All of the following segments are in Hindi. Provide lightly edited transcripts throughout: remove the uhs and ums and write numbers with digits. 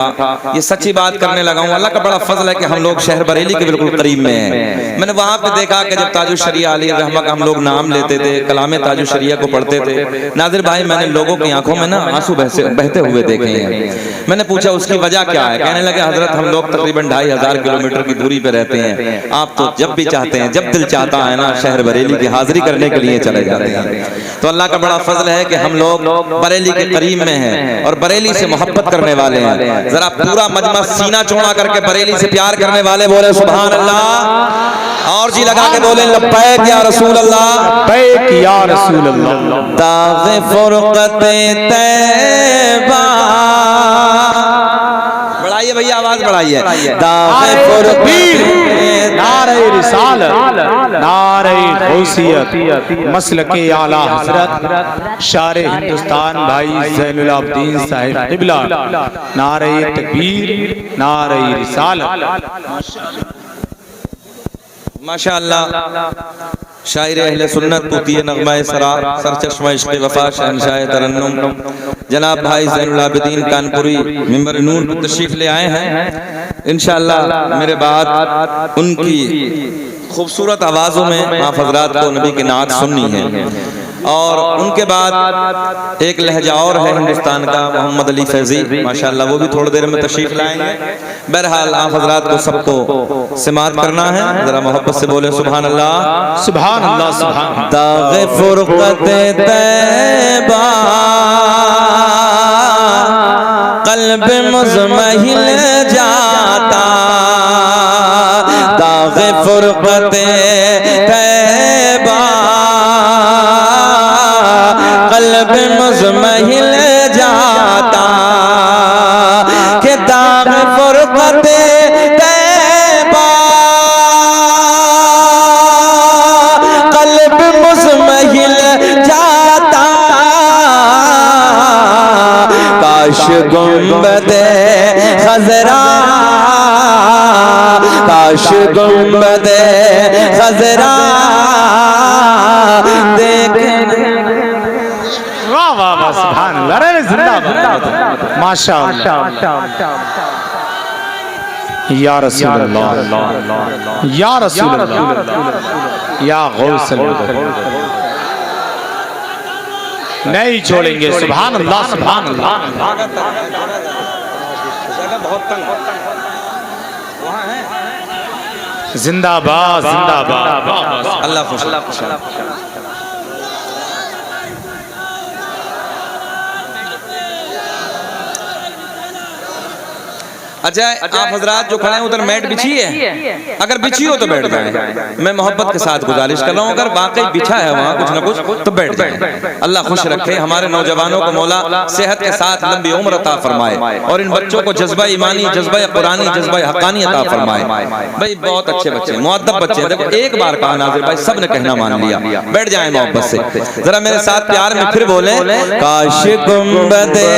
ये सच्ची बात करने लगा हूँ। अल्लाह का बड़ा फजल है कि हम लोग शहर बरेली के बिल्कुल करीब में हैं। मैंने वहाँ पे देखा कि जब ताजुश शरिया अली रहमा का हम लोग नाम लेते थे, कलाम ताजुश शरिया को पढ़ते थे, नाज़िर भाई मैंने लोगों की आंखों में ना आंसू बहते हुए देखे हैं। मैंने पूछा उसकी वजह क्या है? कहने लगे हजरत हम लोग तकरीबन 2500 किलोमीटर की दूरी पे रहते हैं, आप तो जब भी चाहते हैं, जब दिल चाहता है ना, शहर बरेली की हाजिरी करने के लिए चले जाते हैं। तो अल्लाह का बड़ा फजल है कि हम लोग बरेली के करीब में हैं और बरेली से मोहब्बत करने वाले हैं। जरा पूरा मजमा सीना चौड़ा करके बरेली से प्यार करने वाले बोले सुभान अल्लाह, और जी लगा के बोले लब्बैक या रसूल अल्लाह, लब्बैक या रसूल अल्लाह। दाग़े फुरक़ते तैबा, बढ़ाइए भैया आवाज बढ़ाइए। दाग़े फुरक़ते, नारे रिसालत, नारे गौसियत, मसलके आला हज़रत शारे हिंदुस्तान भाई ज़ैनुल आबिदीन साहिब क़िबला, नारे तकबीर, नारे रिसालत। माशाअल्लाह। शायर अहले सुन्नत तूतिए नग़्मा-ए सरा, सरचश्मा इश्क़ वफ़ा, शहंशाह तरन्नुम जनाब भाई ज़ैनुल आबिदीन कानपुरी मिंबर नूर पर तशरीफ ले आए हैं। इंशाअल्लाह मेरे बाद उनकी खूबसूरत आवाज़ों में आप हज़रात को नबी की नात सुननी है, और उनके बाद एक लहजा और है हिंदुस्तान का, मोहम्मद अली फैज़ी माशाअल्लाह, वो भी थोड़ी देर में तशरीफ लाएंगे। बहरहाल आप हजरात को सबको सिमात करना है, जरा मोहब्बत से बोले सुभान अल्लाह, सुभान अल्लाह, सुभान। दाग़े फुरक़ते तैबा क़ल्ब मुज़महिल जाता, दाग़े फुरक़ते तैबा क़ल्ब मुज़महिल जाता, कि दाग़े फुरक़ते तैबा क़ल्ब मुज़महिल जाता, काश गुंबदे ख़ज़रा, काश गुंबदे ख़ज़रा देखने। वाह वाह वाह, सुभान अल्लाह, अरे जिंदाबाद, माशाअल्लाह, या रसूल अल्लाह, या रसूल अल्लाह, या गौस अल्लाह, नहीं छोड़ेंगे। सुभान अल्लाह, सुभान अल्लाह। जिंदाबाद, जिंदाबाद, अल्लाह खुश। अच्छा आप हजरात जो खड़े हैं उधर मैट बिछी है, अगर बिछी हो तो बैठ जाएं। मैं मोहब्बत के साथ गुजारिश कर रहा हूँ, अगर वाकई बिछा है वहाँ कुछ ना कुछ तो बैठ जाएं। अल्लाह खुश रखे, हमारे नौजवानों को मौला सेहत के साथ लंबी उम्र अता फरमाए, और इन बच्चों को जज्बा ईमानी, जज्बा कुरानी, जज्बा हक़ानी अता फरमाए। भाई बहुत अच्छे बच्चे, मुअद्दब बच्चे। देखो एक बार कहा नाज़िर भाई, सब ने कहना मान लिया। बैठ जाए मोहब्बत से, जरा मेरे साथ प्यार में फिर बोले, काश गुंबदे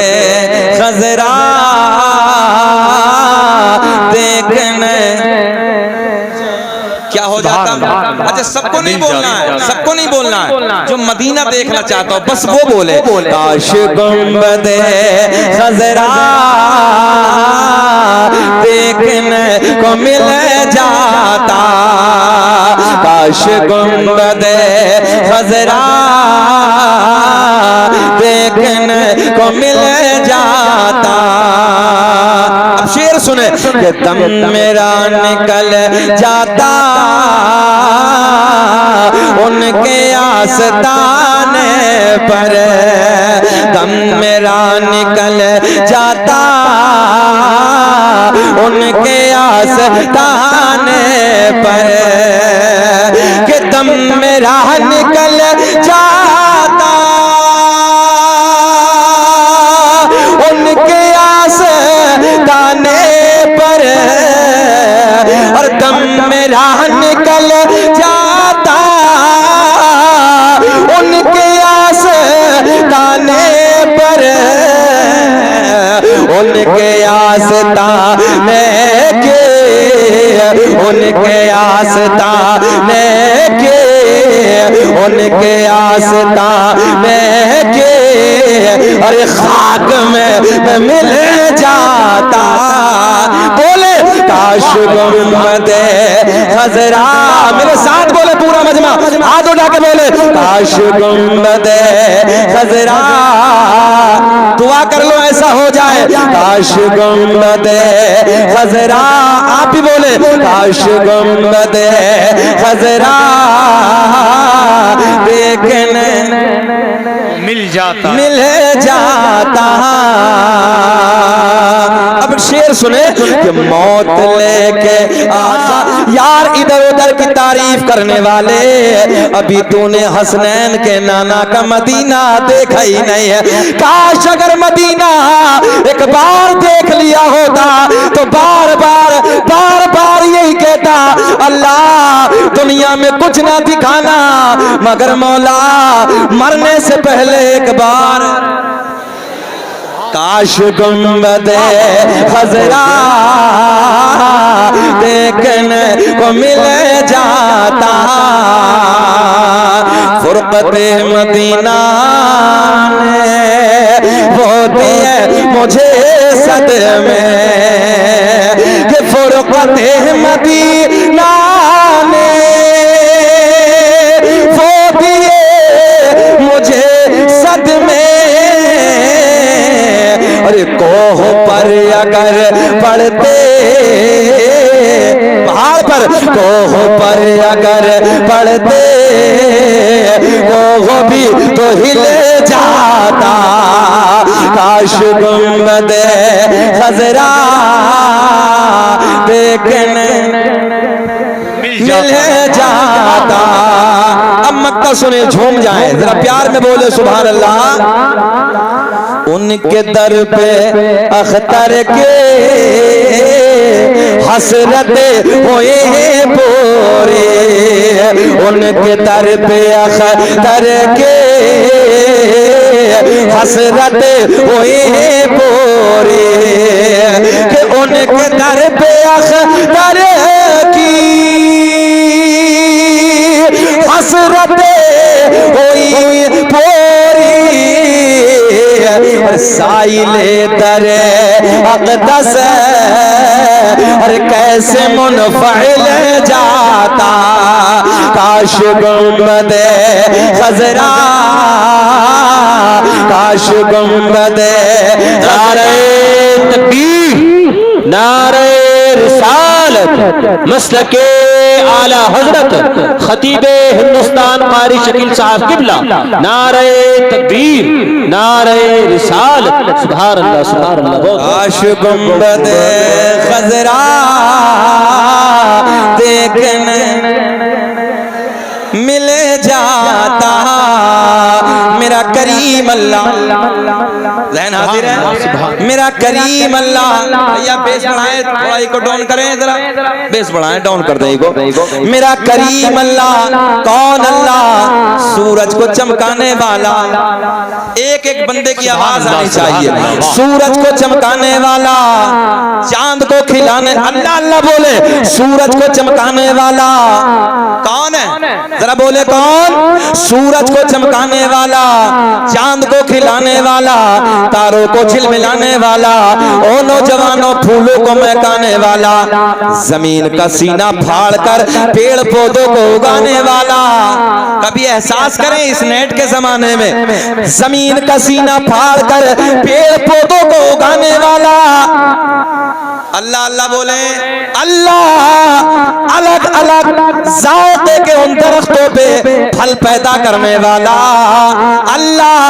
ख़ज़रा देखने क्या हो जाता। अच्छा सबको नहीं बोलना है, सबको नहीं बोलना है, जो मदीना देखना चाहता हो बस वो बोले, काश गुंबदे ख़ज़रा देखने को मिल जाता, काश गुंबदे ख़ज़रा देखने को मिल जाता। अब शेर सुने, कि दम मेरा निकल जाता उनके आस्ताने पर, दम मेरा निकल जाता उनके आस्ताने पर, कि दम मेरा निकल जाता उनके आस्ताने पर, और दम मेरा निकल जाता उनके आस्ताने पर, उनके आस्ताने के, उनके आस्ताने के, उनके आस्ताने के अरे खाक में मिल जाता। बोले काश गुंबदे खजरा, मेरे साथ बोले पूरा मजमा, हाथ उठा के बोले काश गुंबदे खजरा। दुआ कर लो ऐसा हो जाए, काश गुंबदे खजरा। आप भी बोले काश गुंबदे खजरा देखने मिल जाता अब शेर सुने कि मौत लेके यार इधर उधर की तारीफ करने वाले, अभी तूने हसनैन के नाना का मदीना देखा ही नहीं है। काश अगर मदीना एक बार देख लिया होता तो बार बार यही कहता, अल्लाह दुनिया में कुछ ना दिखाना मगर मौला मरने से पहले एक बार काश गुंबदे खजरा देखने को मिल जाता। फुरकते मदीना ने वो दिए मुझे सदमे, कि फुरकते मदीना ने वो दिए मुझे सदमे। अरे कोह पर अगर पड़ते, पहाड़ पर कोह पर अगर पड़ते कोह भी तो हिल जाता। काश गुंबदे खजरा देखने मिल जाता। अब मक्का सुने झूम जाए, जरा प्यार में बोले सुभान अल्लाह। उनके दर पे अख्तर के हसरत होए पूरे, उनके दर पे अख्तर के हसरत होए पूरे, कि उनके दर पे अख्तर की हसरत होई पूरी। साइले दरे अक़दस अरे कैसे मुनफ़इल जाता। काश गुंबदे खजरा, काश गुंबदे नारे तकबीर, नारे रिसालत, मसलके आला हजरत खतीबे हिंदुस्तान कारी शकील साहब किबला, नारे तकबीर, नारे रिसालत। सुभान अल्लाह, सुभान अल्लाह। काश गुंबदे खजरा देखने मिल जाता। मेरा करीम अल्लाह, ज़हन हाजिर है, मेरा करीम अल्लाह। भैया बेस बढ़ाएं, थोड़ा इको डाउन करें, जरा बेस बढ़ाएं, डाउन कर दें इको। मेरा करीम अल्लाह कौन अल्लाह, सूरज को चमकाने वाला, एक एक बंदे की आवाज आनी चाहिए। सूरज को चमकाने वाला, चांद को खिलाने, अल्लाह अल्लाह बोले, सूरज को चमकाने वाला कौन है, जरा बोले कौन। सूरज को चमकाने वाला, चांद को खिलाने वाला, तारों को झिलमिलाने वाला, ओ नौजवानों फूलों को महकाने वाला, जमीन का सीना फाड़ कर पेड़ पौधों को उगाने वाला। कभी एहसास करें इस नेट के जमाने में, जमीन का सीना फाड़ कर पेड़ पौधों को उगाने वाला। अल्लाह अल्लाह बोले, अल्लाह अलग अलग जाते के उन दरख्तों पे फल पैदा करने वाला। अल्लाह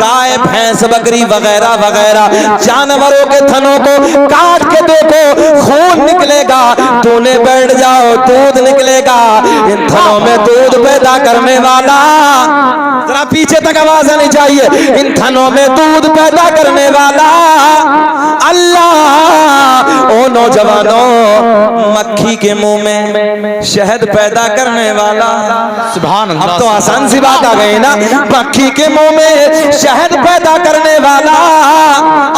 गाय भैंस बकरी वगैरह वगैरह जानवरों के थनों को काट के देखो, खून निकलेगा, तूने बैठ जाओ दूध निकलेगा। इन थनों में दूध पैदा करने वाला, जरा पीछे तक आवाज आनी चाहिए, इन थनों में दूध पैदा करने वाला अल्लाह। ओ नौजवानों, मक्खी के मुंह में शहद पैदा करने वाला। सुभान अल्लाह। अब तो आसान सी बात आ गई ना, मक्खी के मुंह में शहद पैदा करने वाला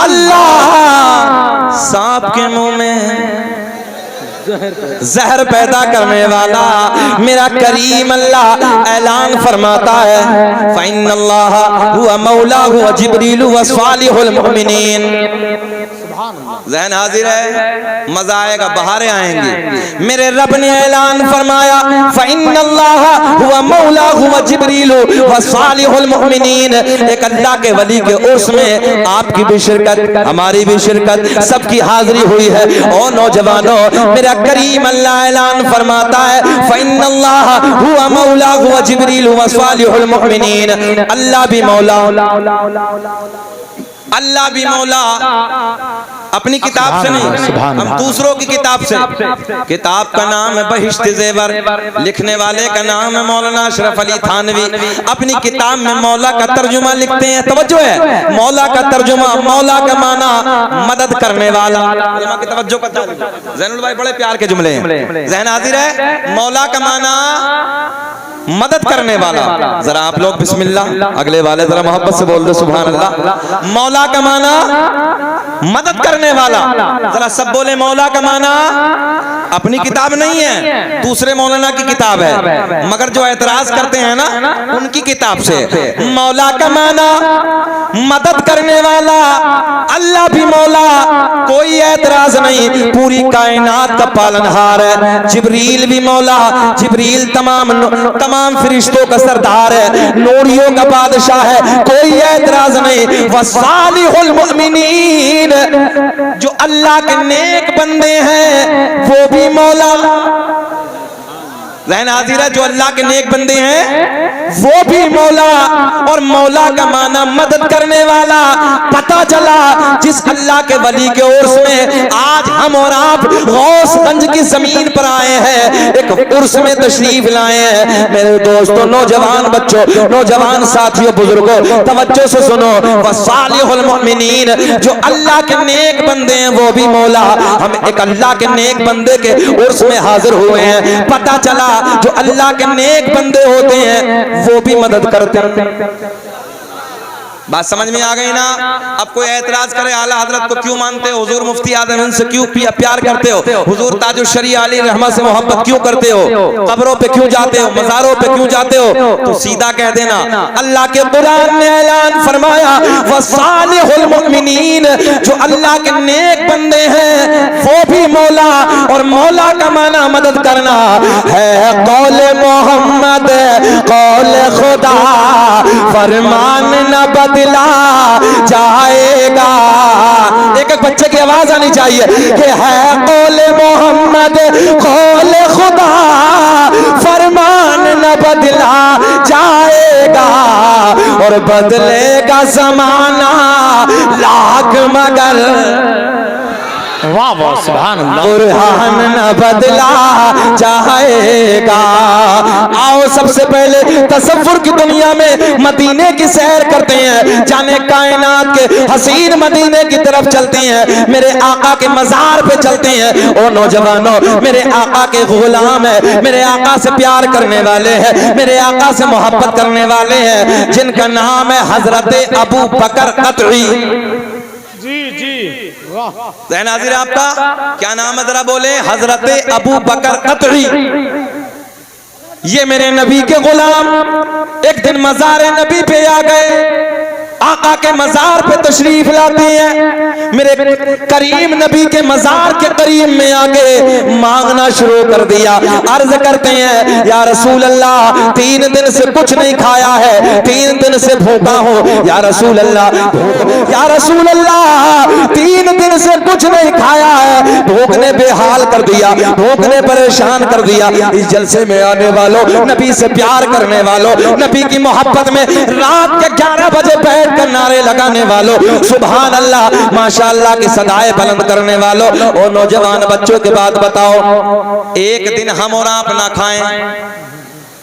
अल्लाह। सांप के मुंह में जहर पैदा करने वाला मेरा करीम अल्लाह ऐलान फरमाता है, फ़इन्नल्लाह हुवा मौला हुवा जिब्रील हुवा सालिहुल मुमिनीन। ज़हन हाजिर है, मजा आएगा, बहारें आएंगी। मेरे रब ने ऐलान फरमाया, फ़इन्नल्लाह हुवा मौला हुवा जिब्रील हुवा सालिहुल मुमिनीन। एक अल्लाह के वली के उर्स में आपकी भी शिरकत, हमारी भी शिरकत, सबकी हाजिरी हुई है। और नौजवानों, मेरा करीम अल्लाह ऐलान फरमाता है, फ़इन्नल्लाह हुवा मौला हुवा जिब्रील हुवा सालिहुल मुमिनीन। अल्लाह भी मौला, अल्लाह भी मौला अपनी किताब से नहीं, हम दूसरों की किताब से। किताब का नाम है बहिश्त ज़ेवर, लिखने वाले का नाम है मौलाना अशरफ अली थानवी। अपनी किताब में मौला का तर्जुमा लिखते हैं, तवज्जो है, मौला का तर्जुमा, मौला का माना मदद करने वाला। की तवज्जो करता है ज़ैनुल भाई, बड़े प्यार के जुमले हैं, ज़हन हाजिर है। मौला का माना मदद करने वाला। जरा आप लोग बिस्मिल्लाह, अगले वाले जरा मोहब्बत से बोल दो सुभान अल्लाह। मौला का माना मदद करने वाला, जरा सब बोले मौला का माना अपनी किताब नहीं है, दूसरे मौलाना की किताब है, मगर जो एतराज करते हैं ना उनकी किताब से। मौला का माना मदद करने वाला, अल्लाह भी मौला, कोई एतराज नहीं, पूरी कायनात का पालनहार है। जिब्रील भी मौला, जिब्रील तमाम फरिश्तों का सरदार है, नूरियों का बादशाह है, कोई एतराज नहीं। वसालिहुल मुमिनीन, जो अल्लाह के नेक बंदे हैं वो भी मौला। ज़हन हाजिर है, जो अल्लाह के नेक बंदे हैं वो भी मौला। और मौला का माना मदद करने वाला। पता चला जिस अल्लाह के वली के उर्स में आज हम और आप गौसगंज की जमीन पर आए हैं, एक उर्स में तशरीफ लाए हैं। मेरे दोस्तों, नौजवान बच्चों, नौजवान साथियों, बुजुर्गों, तवज्जो से सुनो। वसालिहुल मुमिनीन, जो अल्लाह के नेक बंदे हैं वो भी मौला। हम एक अल्लाह के नेक बंदे के उर्स में हाजिर हुए हैं। पता चला जो अल्लाह के नेक बंदे होते हैं वो भी मदद करते हैं। बात समझ में आ गई ना? अब कोई एतराज करे आला हजरत को क्यों मानते हो, हुजूर मुफ्ती आदम हिंद से क्यों प्यार करते हो, हुजूर ताजुल शरीया अली रहमत से मोहब्बत क्यों करते हो, कब्रों पे क्यों जाते हो, मज़ारों पे क्यों जाते हो, तो सीधा कह देना, अल्लाह के कुरान ने ऐलान फरमाया, वसालिहुल मुमिनीन, जो अल्लाह के नेक बंदे हैं वो भी मौला। और मौला का माना मदद करना है। कौले मोहम्मद कौले खुदा, फरमान न बदला जाएगा। एक एक बच्चे की आवाज आनी चाहिए कि है कौले मोहम्मद कौले खुदा, फरमान न बदला जाएगा। और बदलेगा जमाना लाख मगर वाह वाह सुभान अल्लाह, कुरान न बदला जाएगा। आओ सबसे पहले तसव्वुर की दुनिया में मदीने की सैर करते हैं, जाने कायनात के हसीन मदीने की तरफ चलते हैं, मेरे आका के मजार पे चलते हैं। ओ नौजवानों, मेरे आका के गुलाम है, मेरे आका से प्यार करने वाले हैं, मेरे आका से मोहब्बत करने वाले हैं, जिनका नाम है हजरत अबू बकर कतई। जी जी वाह। ज़हन हाजिर है आपका, क्या नाम है जरा बोले? हजरत अबू बकर कतई। ये मेरे नबी के गुलाम एक दिन मज़ार नबी पे आ गए, आका के मज़ार पे तशरीफ लाते हैं। मेरे करीम नबी के मज़ार के करीब में आके मांगना शुरू कर दिया। अर्ज करते हैं, या रसूल अल्लाह, 3 दिन से कुछ नहीं खाया है, 3 दिन से भूखा हूँ। या रसूल अल्लाह, या रसूल अल्लाह, 3 दिन से कुछ नहीं खाया है, भूख ने बेहाल कर दिया, भूख ने परेशान कर दिया। इस जलसे में आने वालों, नबी से प्यार करने वालों, नबी की मोहब्बत में रात के 11 बजे बैठ कर नारे लगाने वालों, सुभान अल्लाह माशाअल्लाह की सदाएं बुलंद करने वालों। और नौजवान बच्चों के बात बताओ, एक दिन हम और आप ना खाएं,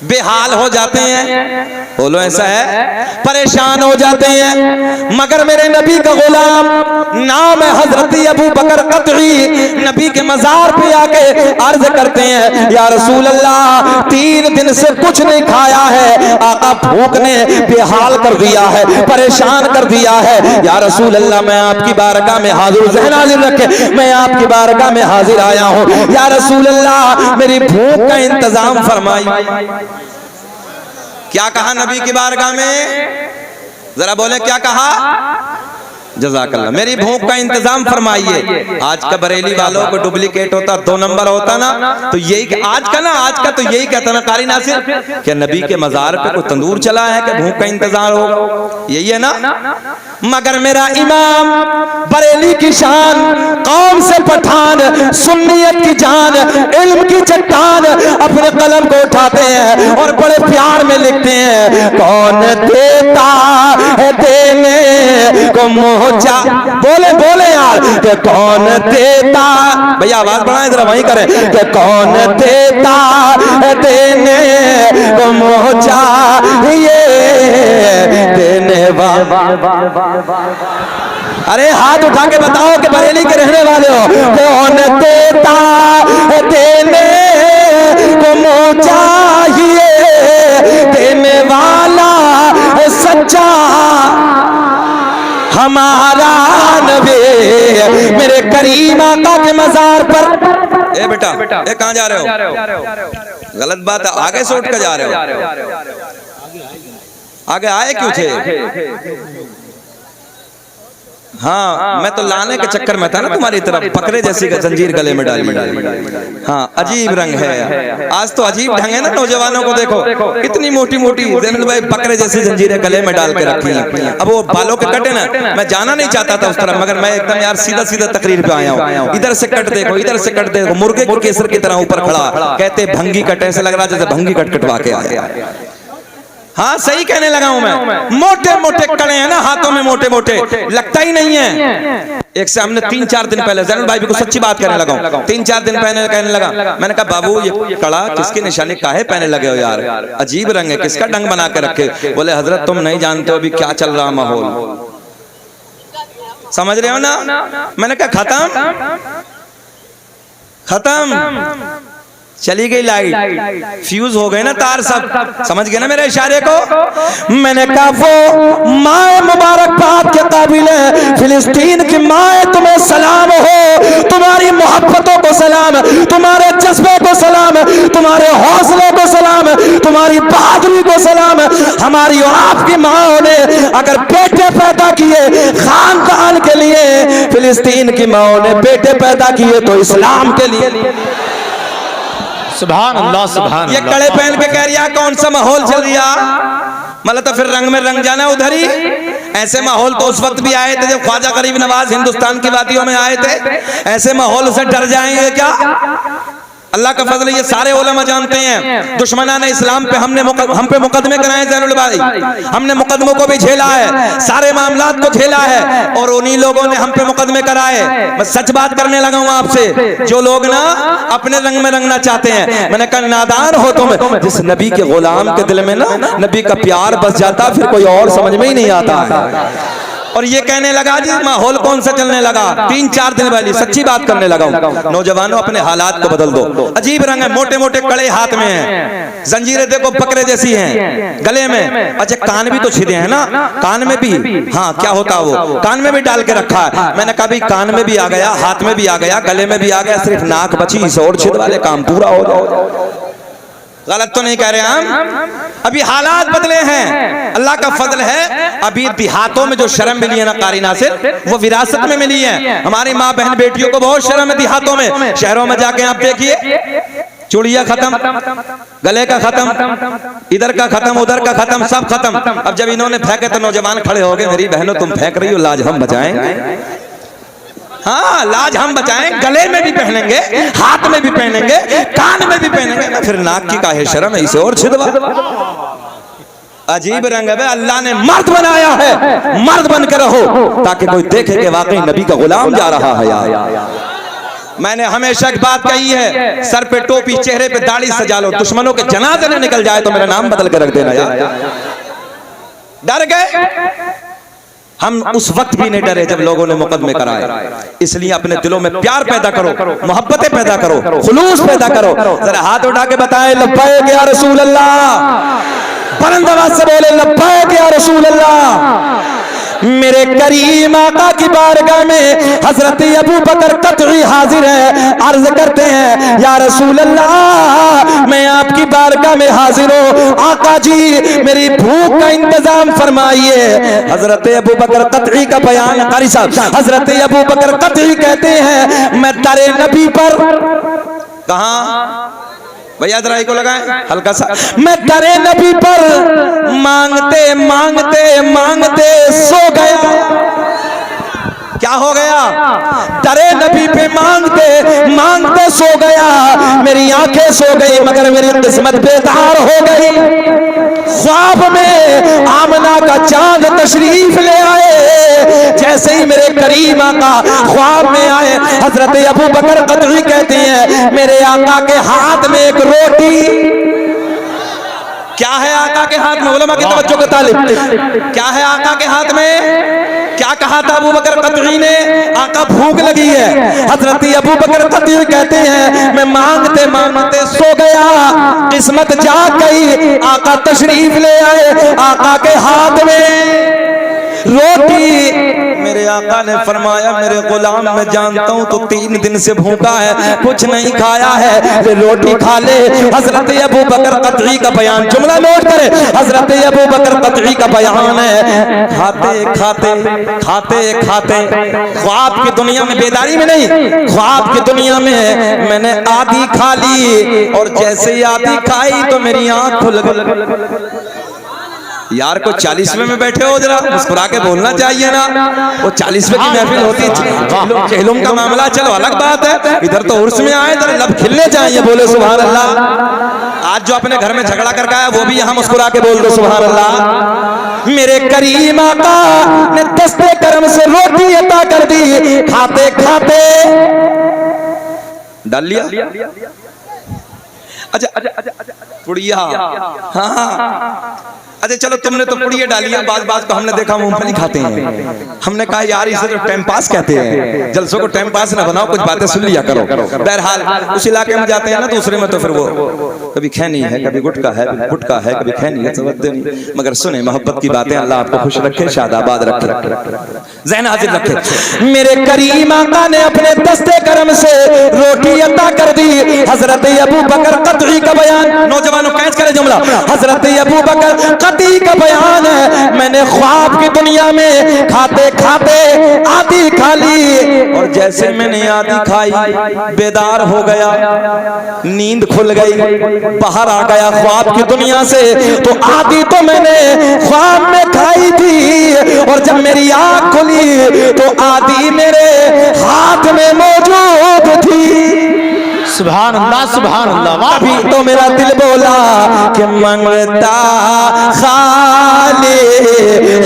बेहाल हो जाते हैं, बोलो ऐसा है, परेशान हो जाते हैं। मगर मेरे नबी का गुलाम नाम है हजरत अबू बकर कतई, नबी के मजार पे आके अर्ज करते हैं या रसूल अल्लाह 3 दिन से कुछ नहीं खाया है, आका भूख ने बेहाल कर दिया है, परेशान कर दिया है। या रसूल अल्लाह मैं आपकी बारगाह में हाजिर, ज़हन हाजिर रखे, मैं आपकी बारगाह में हाजिर आया हूँ। या रसूल अल्लाह मेरी भूख का इंतजाम फरमाई। क्या कहा नबी की बारगाह में, जरा बोले क्या कहा? जज़ाकल्लाह, मेरी भूख का इंतजाम फरमाइए। आज का बरेली वालों को डुप्लीकेट होता, 2 नंबर होता ना, तो यही आज का तो यही कहता ना कारी नासिर, क्या नबी के मजार पे कोई तंदूर चला है कि भूख का इंतजार हो, यही है ना। मगर मेरा इमाम बरेली की शान, कौम से पठान, सुन्नियत की जान, इल्म की चट्टान, अपने कलम को उठाते हैं और बड़े प्यार में लिखते हैं, कौन देता है देने को मोहजा, बोले बोले यार कि कौन देता, भैया आवाज बढ़ाएं जरा, वहीं करें कि कौन देता है देने को मोहजा, ये देने वाला। अरे हाथ उठा के बताओ कि बरेली के रहने वाले हो, कौन देता है देने को मुझे चाहिए, देने वाला है सच्चा हमारा नबी। मेरे करीम आका के मजार पर, ए बेटा ए कहां जा रहे हो, गलत बात है, आगे से उठ कर जा रहे हो, आगे आए क्यों थे? हाँ मैं तो लाने के चक्कर में था ना तुम्हारी तरफ, बकरे जैसी का जंजीर गले में डाली। हाँ अजीब रंग है, आज तो अजीब ढंग है ना, नौजवानों को देखो कितनी मोटी मोटी जैनल भाई बकरे जैसी जंजीरें गले में डाल के रखी हैं। अब वो बालों के कटे ना, मैं जाना नहीं चाहता था उस तरफ, मगर मैं एकदम यार सीधा सीधा तकरीर पे आया हूँ। इधर से कट देखो, इधर से कट देखो, मुर्गे को केसर की तरह ऊपर खड़ा, कहते भंगी कट, ऐसे लग रहा जैसे भंगी कट कटवा के आया। हाँ सही कहने लगा हूं मैं, मोटे मोटे कड़े हैं ना हाथों में, मोटे मोटे, लगता ही नहीं है। एक से हमने 3-4 दिन पहले जैनल भाई को सच्ची बात कहने लगा हूं, 3-4 दिन पहले कहने लगा, मैंने कहा बाबू ये कड़ा किसकी निशानी काहे पहने लगे हो यार, अजीब रंग है, किसका ढंग बना के रखे। बोले हजरत तुम नहीं जानते हो अभी क्या चल रहा माहौल, समझ रहे हो ना। मैंने कहा खत्म, चली गई लाइट, फ्यूज हो गए ना तार सब, समझ गए ना मेरे इशारे को। मैंने कहा वो माए मुबारकबाद के काबिल है, फिलिस्तीन की माए तुम्हें सलाम हो, तुम्हारी मोहब्बतों को सलाम, तुम्हारे जज्बे को सलाम, तुम्हारे हौसलों को सलाम, तुम्हारी बहादुरी को सलाम। हमारी और आपकी माओ ने अगर बेटे पैदा किए खानदान के लिए, फिलिस्तीन की माओ ने बेटे पैदा किए तो इस्लाम के लिए। सुभान अल्लाह, सुभान ये कड़े पहन के कह रिया कौन सा माहौल चल रिया, मतलब तो फिर रंग में रंग जाना उधर ही। ऐसे माहौल तो उस वक्त भी आए थे जब ख्वाजा गरीब नवाज हिंदुस्तान की वादियों में आए थे, ऐसे माहौल से डर जाएंगे क्या? अल्लाह का फजल, ये सारे उलमा जानते हैं, दुश्मनाने इस्लाम पे हम पे मुकदमे कराए ज़ैनुल भाई, हमने मुकदमों को भी झेला है, सारे मामलात को झेला है, और उन्हीं लोगों ने हम पे मुकदमे कराए। मैं सच बात करने लगा हूं आपसे, जो लोग ना अपने रंग में रंगना चाहते हैं, मैंने कहा नादान हो तुम। जिस नबी के गुलाम के दिल में ना नबी का प्यार बस जाता, फिर कोई और समझ में ही नहीं आता है। और ये कहने लगा जी माहौल कौन सा चलने लगा, 3-4 दिन वाली सच्ची बात करने लगा हूं। नौजवानों अपने हालात को बदल दो, अजीब रंग है, मोटे मोटे कड़े हाथ में हैं, जंजीरें देखो बकरे जैसी हैं गले में। अच्छा कान भी तो छिदे हैं ना, कान में भी, हाँ क्या होता वो कान में भी डाल के रखा है। मैंने कहा कान में भी आ गया, हाथ में भी आ गया, गले में भी आ गया, सिर्फ नाक बची, इस और छिद वाले काम पूरा हो जाओ। गलत तो नहीं कह रहे हम, अभी हालात बदले हैं, अल्लाह का फजल है। अभी देहातों में जो शर्म मिली है ना कारी नासिर, वो विरासत में मिली है। हमारी माँ बहन बेटियों को बहुत शर्म है देहातों में। शहरों में जाके आप देखिए, चूड़िया खत्म, गले का खत्म, इधर का खत्म, उधर का खत्म, सब खत्म। अब जब इन्होंने फेंके तो नौजवान खड़े हो गए, मेरी बहनों तुम फेंक रही हो, लाज हम बचाएंगे। हाँ लाज हम बचाएं, गले में भी पहनेंगे, हाथ में भी पहनेंगे, कान में भी पहनेंगे, फिर नाक की काहे शर्म है, इसे और छिदवा। अजीब रंग है, अल्लाह ने मर्द बनाया है, मर्द बन के रहो ताकि कोई देखे कि वाकई नबी का गुलाम जा रहा है यार। मैंने हमेशा एक बात कही है, सर पे टोपी चेहरे पे दाढ़ी सजा लो, दुश्मनों के जनाजे न निकल जाए तो मेरा नाम बदल कर रख देना यार। डर गए? हम उस वक्त भी नहीं डरे जब लोगों ने मुकदमे कराए। इसलिए अपने दिलों में प्यार पैदा करो, मोहब्बतें पैदा करो, खुलूस पैदा करो। जरा हाथ उठा के बताएं लब्बैक या रसूल अल्लाह, बुलंद आवाज से बोले लब्बैक या रसूल अल्लाह। मेरे करीम आका की बारगाह में हजरत अबू बकर कतई हाजिर है, अर्ज करते हैं या रसूल अल्लाह मैं आपकी बारगाह में हाजिर हूँ, आका जी मेरी भूख का इंतजाम फरमाइए। हजरत अबू बकर कतई का बयान कारी साहब, हजरत अबू बकर कतई कहते हैं मैं तारे नबी पर, कहाँ भैया जरा को लगाएं हल्का सा, मैं तारे नबी पर मांगते मांगते मांगते सो गया। क्या हो गया? तारे नबी पे मांगते मांगते सो गया। मेरी आंखें सो गई मगर मेरी किस्मत बेदार हो गई। ख्वाब में आमना का चांद तशरीफ ले आए। जैसे ही मेरे करीम आका ख्वाब में आए, हजरत अबू बकर कतई कहते हैं मेरे आका के हाथ में एक रोटी, क्या है आका के हाथ में? उलमा की तवज्जो का तालिब, क्या है आका के हाथ में? क्या कहा था अबू बकर कतई ने? आका भूख लगी है। हजरत अबू बकर कतई कहते हैं मैं मांगते मांगते सो गया, किस्मत जाग गई, आका तशरीफ ले आए, आका के हाथ में रोटी। मेरे आका ने फरमाया मेरे गुलाम मैं जानता हूँ तो 3 दिन से भूखा है, कुछ नहीं खाया है, ये रोटी खा ले। हजरत अबू बकर कतई का बयान, जुमला नोट करे, हजरत अबू बकर कतई का बयान है खाते खाते खाते खाते ख्वाब की दुनिया में, बेदारी में नहीं, ख्वाब की दुनिया में मैंने आधी खा ली और जैसे ही आधी खाई तो मेरी आंख खुल गई। यार को 40वें में बैठे हो, जरा मुस्कुरा के बोलना चाहिए ना। वो 40वें की महफिल होती है, चेहलुम का मामला चलो अलग बात है, इधर तो उर्स में आए, जरा लब खिलने चाहिए, बोले सुभान अल्लाह। आज जो अपने घर में झगड़ा करके आया वो भी यहाँ मुस्कुरा के बोल दो सुभान अल्लाह। मेरे करीम आका ने दस्ते करम से रोटी अता कर दी, खाते खाते डाल लिया। अच्छा पुड़िया, हाँ अच्छा चलो तुमने तो पुड़िया डाली है, बात को हमने देखा मूंगफली खाते हैं। हमने कहा यार इसे तो टाइम पास कहते हैं, जलसों को टाइम पास ना बनाओ, कुछ बातें सुन लिया करो। बहरहाल उस इलाके में जाते हैं ना दूसरे में तो फिर वो कभी खैनी है, कभी गुटका है, गुटका है, कभी खैनी है, समझते नहीं। मगर सुने मोहब्बत की बातें, अल्लाह आपको खुश रखे, शादाबाद रखे, ज़हन हाजिर रखे। मेरे करीम आका ने अपने दस्ते करम से रोटी अता कर दी। हजरत अबू बकर कतई का बयान, नौजवानों कैच करे जुमला, हजरत अबू बकर कतई का बयान है मैंने ख्वाब की दुनिया में खाते खाते आधी खा ली और जैसे मैंने आधी खाई बेदार हो गया, नींद खुल गई, बाहर आ गया ख्वाब की दुनिया से। तो आधी तो मैंने ख्वाब में खाई थी और जब मेरी आंख खुली तो आधी मेरे हाथ में मौजूद थी। सुभान अल्लाह, सुभान अल्लाह। अभी तो मेरा दिल बोला कि मंगता खाली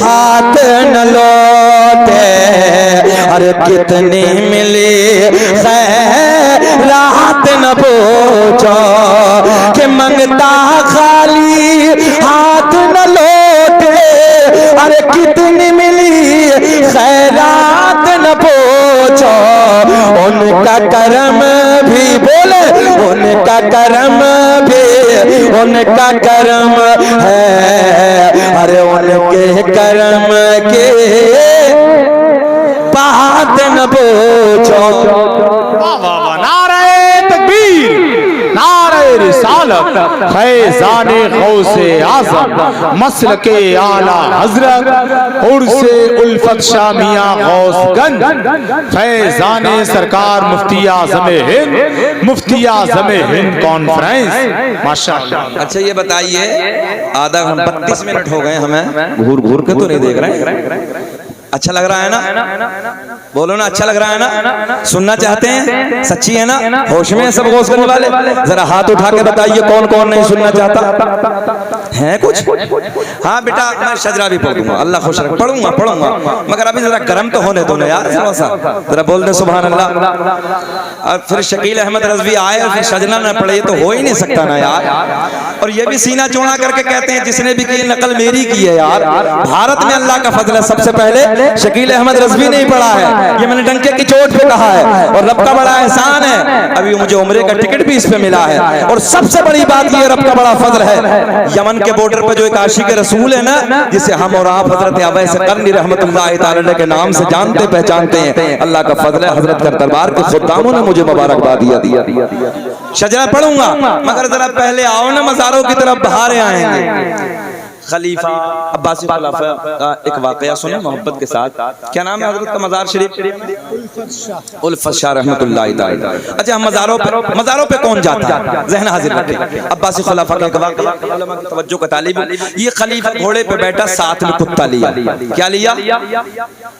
हाथ न लौटे, अरे कितनी मिली खैरात न पूछो, कि मंगता खाली हाथ न लौटे, अरे कितनी मिली खैरात न पूछो। उनका करम भी बोले, उनका करम भी उनका करम है, अरे उनके करम के बात न पूछो। नारे तकबीर, नारे रिसालत, फैज़ाने गौसे आज़म, मसलके आला हजरत, उर्से उल्फत शामिया गौसगंज, फैज़ाने सरकार मुफ्ती आज़म हिंद, मुफ्ती आज़म हिंद कॉन्फ्रेंस, माशाअल्लाह। अच्छा ये बताइए, आधा 32 मिनट हो गए, हमें घूर घूर के तो नहीं देख रहे हैं? अच्छा लग रहा है ना? बोलो ना, अच्छा लग रहा है ना? सुनना चाहते हैं? सच्ची है ना? होश में सब गौस करने वाले? जरा हाथ उठा के बताइए कौन कौन नहीं सुनना चाहता। है कुछ? हाँ बेटा मैं शजरा भी पढ़ दूंगा, अल्लाह खुश रखे, पढ़ूंगा मगर अभी जरा गर्म तो होने दो ना यार, थोड़ा सा जरा बोल दे सुभान अल्लाह। और फिर शकील अहमद रज़वी आए और फिर शजरा न पढ़े, तो हो ही नहीं सकता ना यार। और ये भी सीना चौड़ा करके कहते हैं जिसने भी की नकल मेरी की है यार। भारत में अल्लाह का फजल है, सबसे पहले शकील अहमद रज़वी ने ही पढ़ा है, ये मैंने डंके की चोट पे कहा है, और रब का बड़ा एहसान है अभी मुझे उम्रे का टिकट भी इस पे मिला है। और सबसे बड़ी बात ये रब का बड़ा फजल है, यमन के बॉर्डर पे जो एक आशिक रसूल है ना, जिसे हम और आप हजरत अवैस करनी रहमतुल्लाह तआला के नाम से जानते पहचानते हैं, अल्लाह का फजल है, हजरत का दरबार के खुद्दामों ने मुझे मुबारकबाद दिया। शजरा पढ़ूंगा मगर जरा पहले आओ ना मज़ारों की तरफ, बहारे आएंगे। खलीफा अब्बासी खलीफा का एक वाकया सुने मोहब्बत के साथ। क्या नाम है हजरत का मज़ार शरीफ? उल्फत शाह रहमतुल्लाह तआला। अच्छा हम मज़ारों पे कौन जाता है, ज़हन हाजिर रखें। अब्बासी खलीफा का वाकया, उलमा की तवज्जो का तालिब। ये खलीफा घोड़े पे बैठा, साथ में कुत्ता लिया। क्या लिया?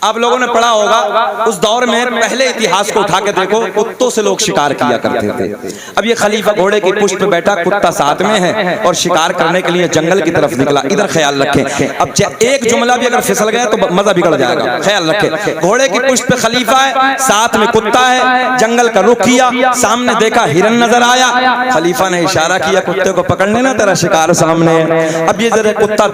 आप लोगों ने पढ़ा होगा उस दौर में, पहले इतिहास को उठा के देखो, कुत्तों से लोग शिकार किया करते थे। अब ये खलीफा घोड़े की पुष्ट पे बैठा, कुत्ता साथ में है और शिकार करने के लिए जंगल की तरफ निकला। इधर ख्याल रखें, अब एक जुमला भी अगर फिसल गया तो मजा बिगड़ जाएगा, ख्याल रखें। घोड़े की पुष्ट पे खलीफा है, साथ में कुत्ता है, जंगल का रुख किया, सामने देखा हिरन नजर आया, खलीफा ने इशारा किया कुत्ते को पकड़ने ना, तेरा शिकार सामने है। अब ये जरा कुत्ता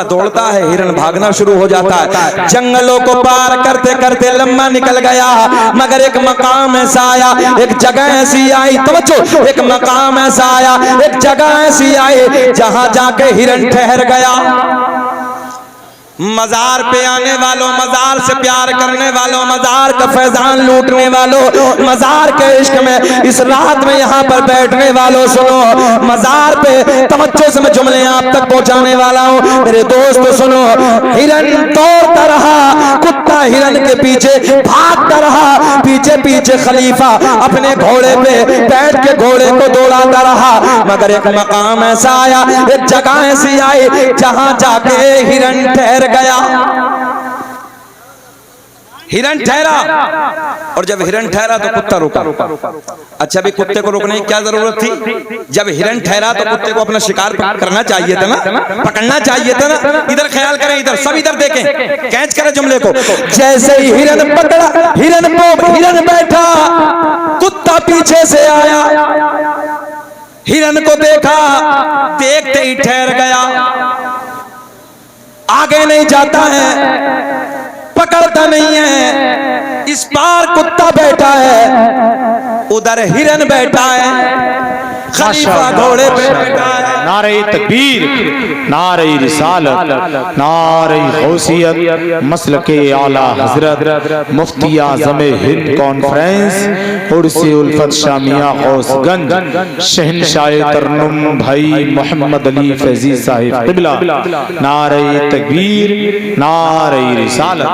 दौड़ता है, हिरन भागना शुरू हो जाता है। जंगलों को पार करते करते लम्बा निकल गया, मगर एक मकाम ऐसा आया, एक जगह ऐसी आई, तवज्जो, एक मकाम ऐसा आया, एक जगह ऐसी आई जहां जाके हिरन ठहर गया। मजार पे आने वालों, मजार से प्यार करने वालों, मजार का फैजान लूटने वालों, मजार के इश्क में इस रात में यहाँ पर बैठने वालों, सुनो, मजार पे तवज्जो से मैं जुमले आप तक पहुँचाने वाला हूँ मेरे दोस्त, सुनो। हिरन दौड़ता रहा, कुत्ता हिरन के पीछे भागता रहा, पीछे पीछे खलीफा अपने घोड़े पे बैठ के घोड़े को दौड़ाता रहा, मगर एक मकाम ऐसा आया, एक जगह ऐसी आई जहां जाके हिरन ठहर गया। हिरन ठहरा, और जब हिरन ठहरा तो कुत्ता रुका। अच्छा भी कुत्ते को रुकने की क्या जरूरत थी? जब हिरन ठहरा तो कुत्ते को अपना शिकार करना चाहिए था ना, पकड़ना चाहिए था ना। इधर ख्याल करें, इधर सब इधर देखें, कैच करें जुमले को। जैसे ही हिरन पकड़ा, हिरन बैठा, कुत्ता पीछे से आया, हिरन को देखा, देखते ही ठहर गया, आगे नहीं जाता है, पकड़ता नहीं है। इस पार कुत्ता बैठा है, उधर हिरन बैठा है, खलीफा घोड़े पे बैठा है। नारे तकबीर, नारे रिसालत, नारे गौसियत, मसलके आला हजरत मुफ्ती आज़म हिंद कॉन्फ्रेंस उर्से उल्फत शामिया गौसगंज शहनशाह तरन्नुम भाई मोहम्मद अली फैजी साहिब क़िबला। नारे तकबीर, नारे रिसालत,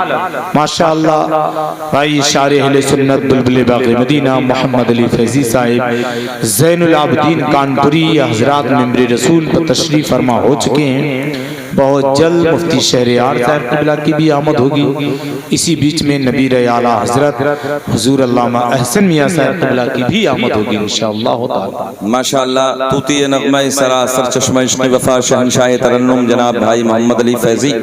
माशाअल्लाह। भाई शारे अहले सुन्नत बुलबुल बाग़ मदीना मोहम्मद अली फैजी साहिब ज़ैनुल आबिदीन कानपुरी हजरात मेंबरे रसूल पर तशरीफ फरमा हो चुके हैं। बहुत जल्द मुफ्ती शहरयार साहब क़िबला की भी आमद होगी। इसी बीच में नबी आला हजरत हुजूर अल्लामा अहसन मियां साहब क़िबला की भी आमद होगी इंशाअल्लाह ताला। माशाअल्लाह। तूती नग़मा सरासर चश्मा इश्क़ वफ़ा शहनशाह तरन्नुम जनाब भाई मोहम्मद अली फैजी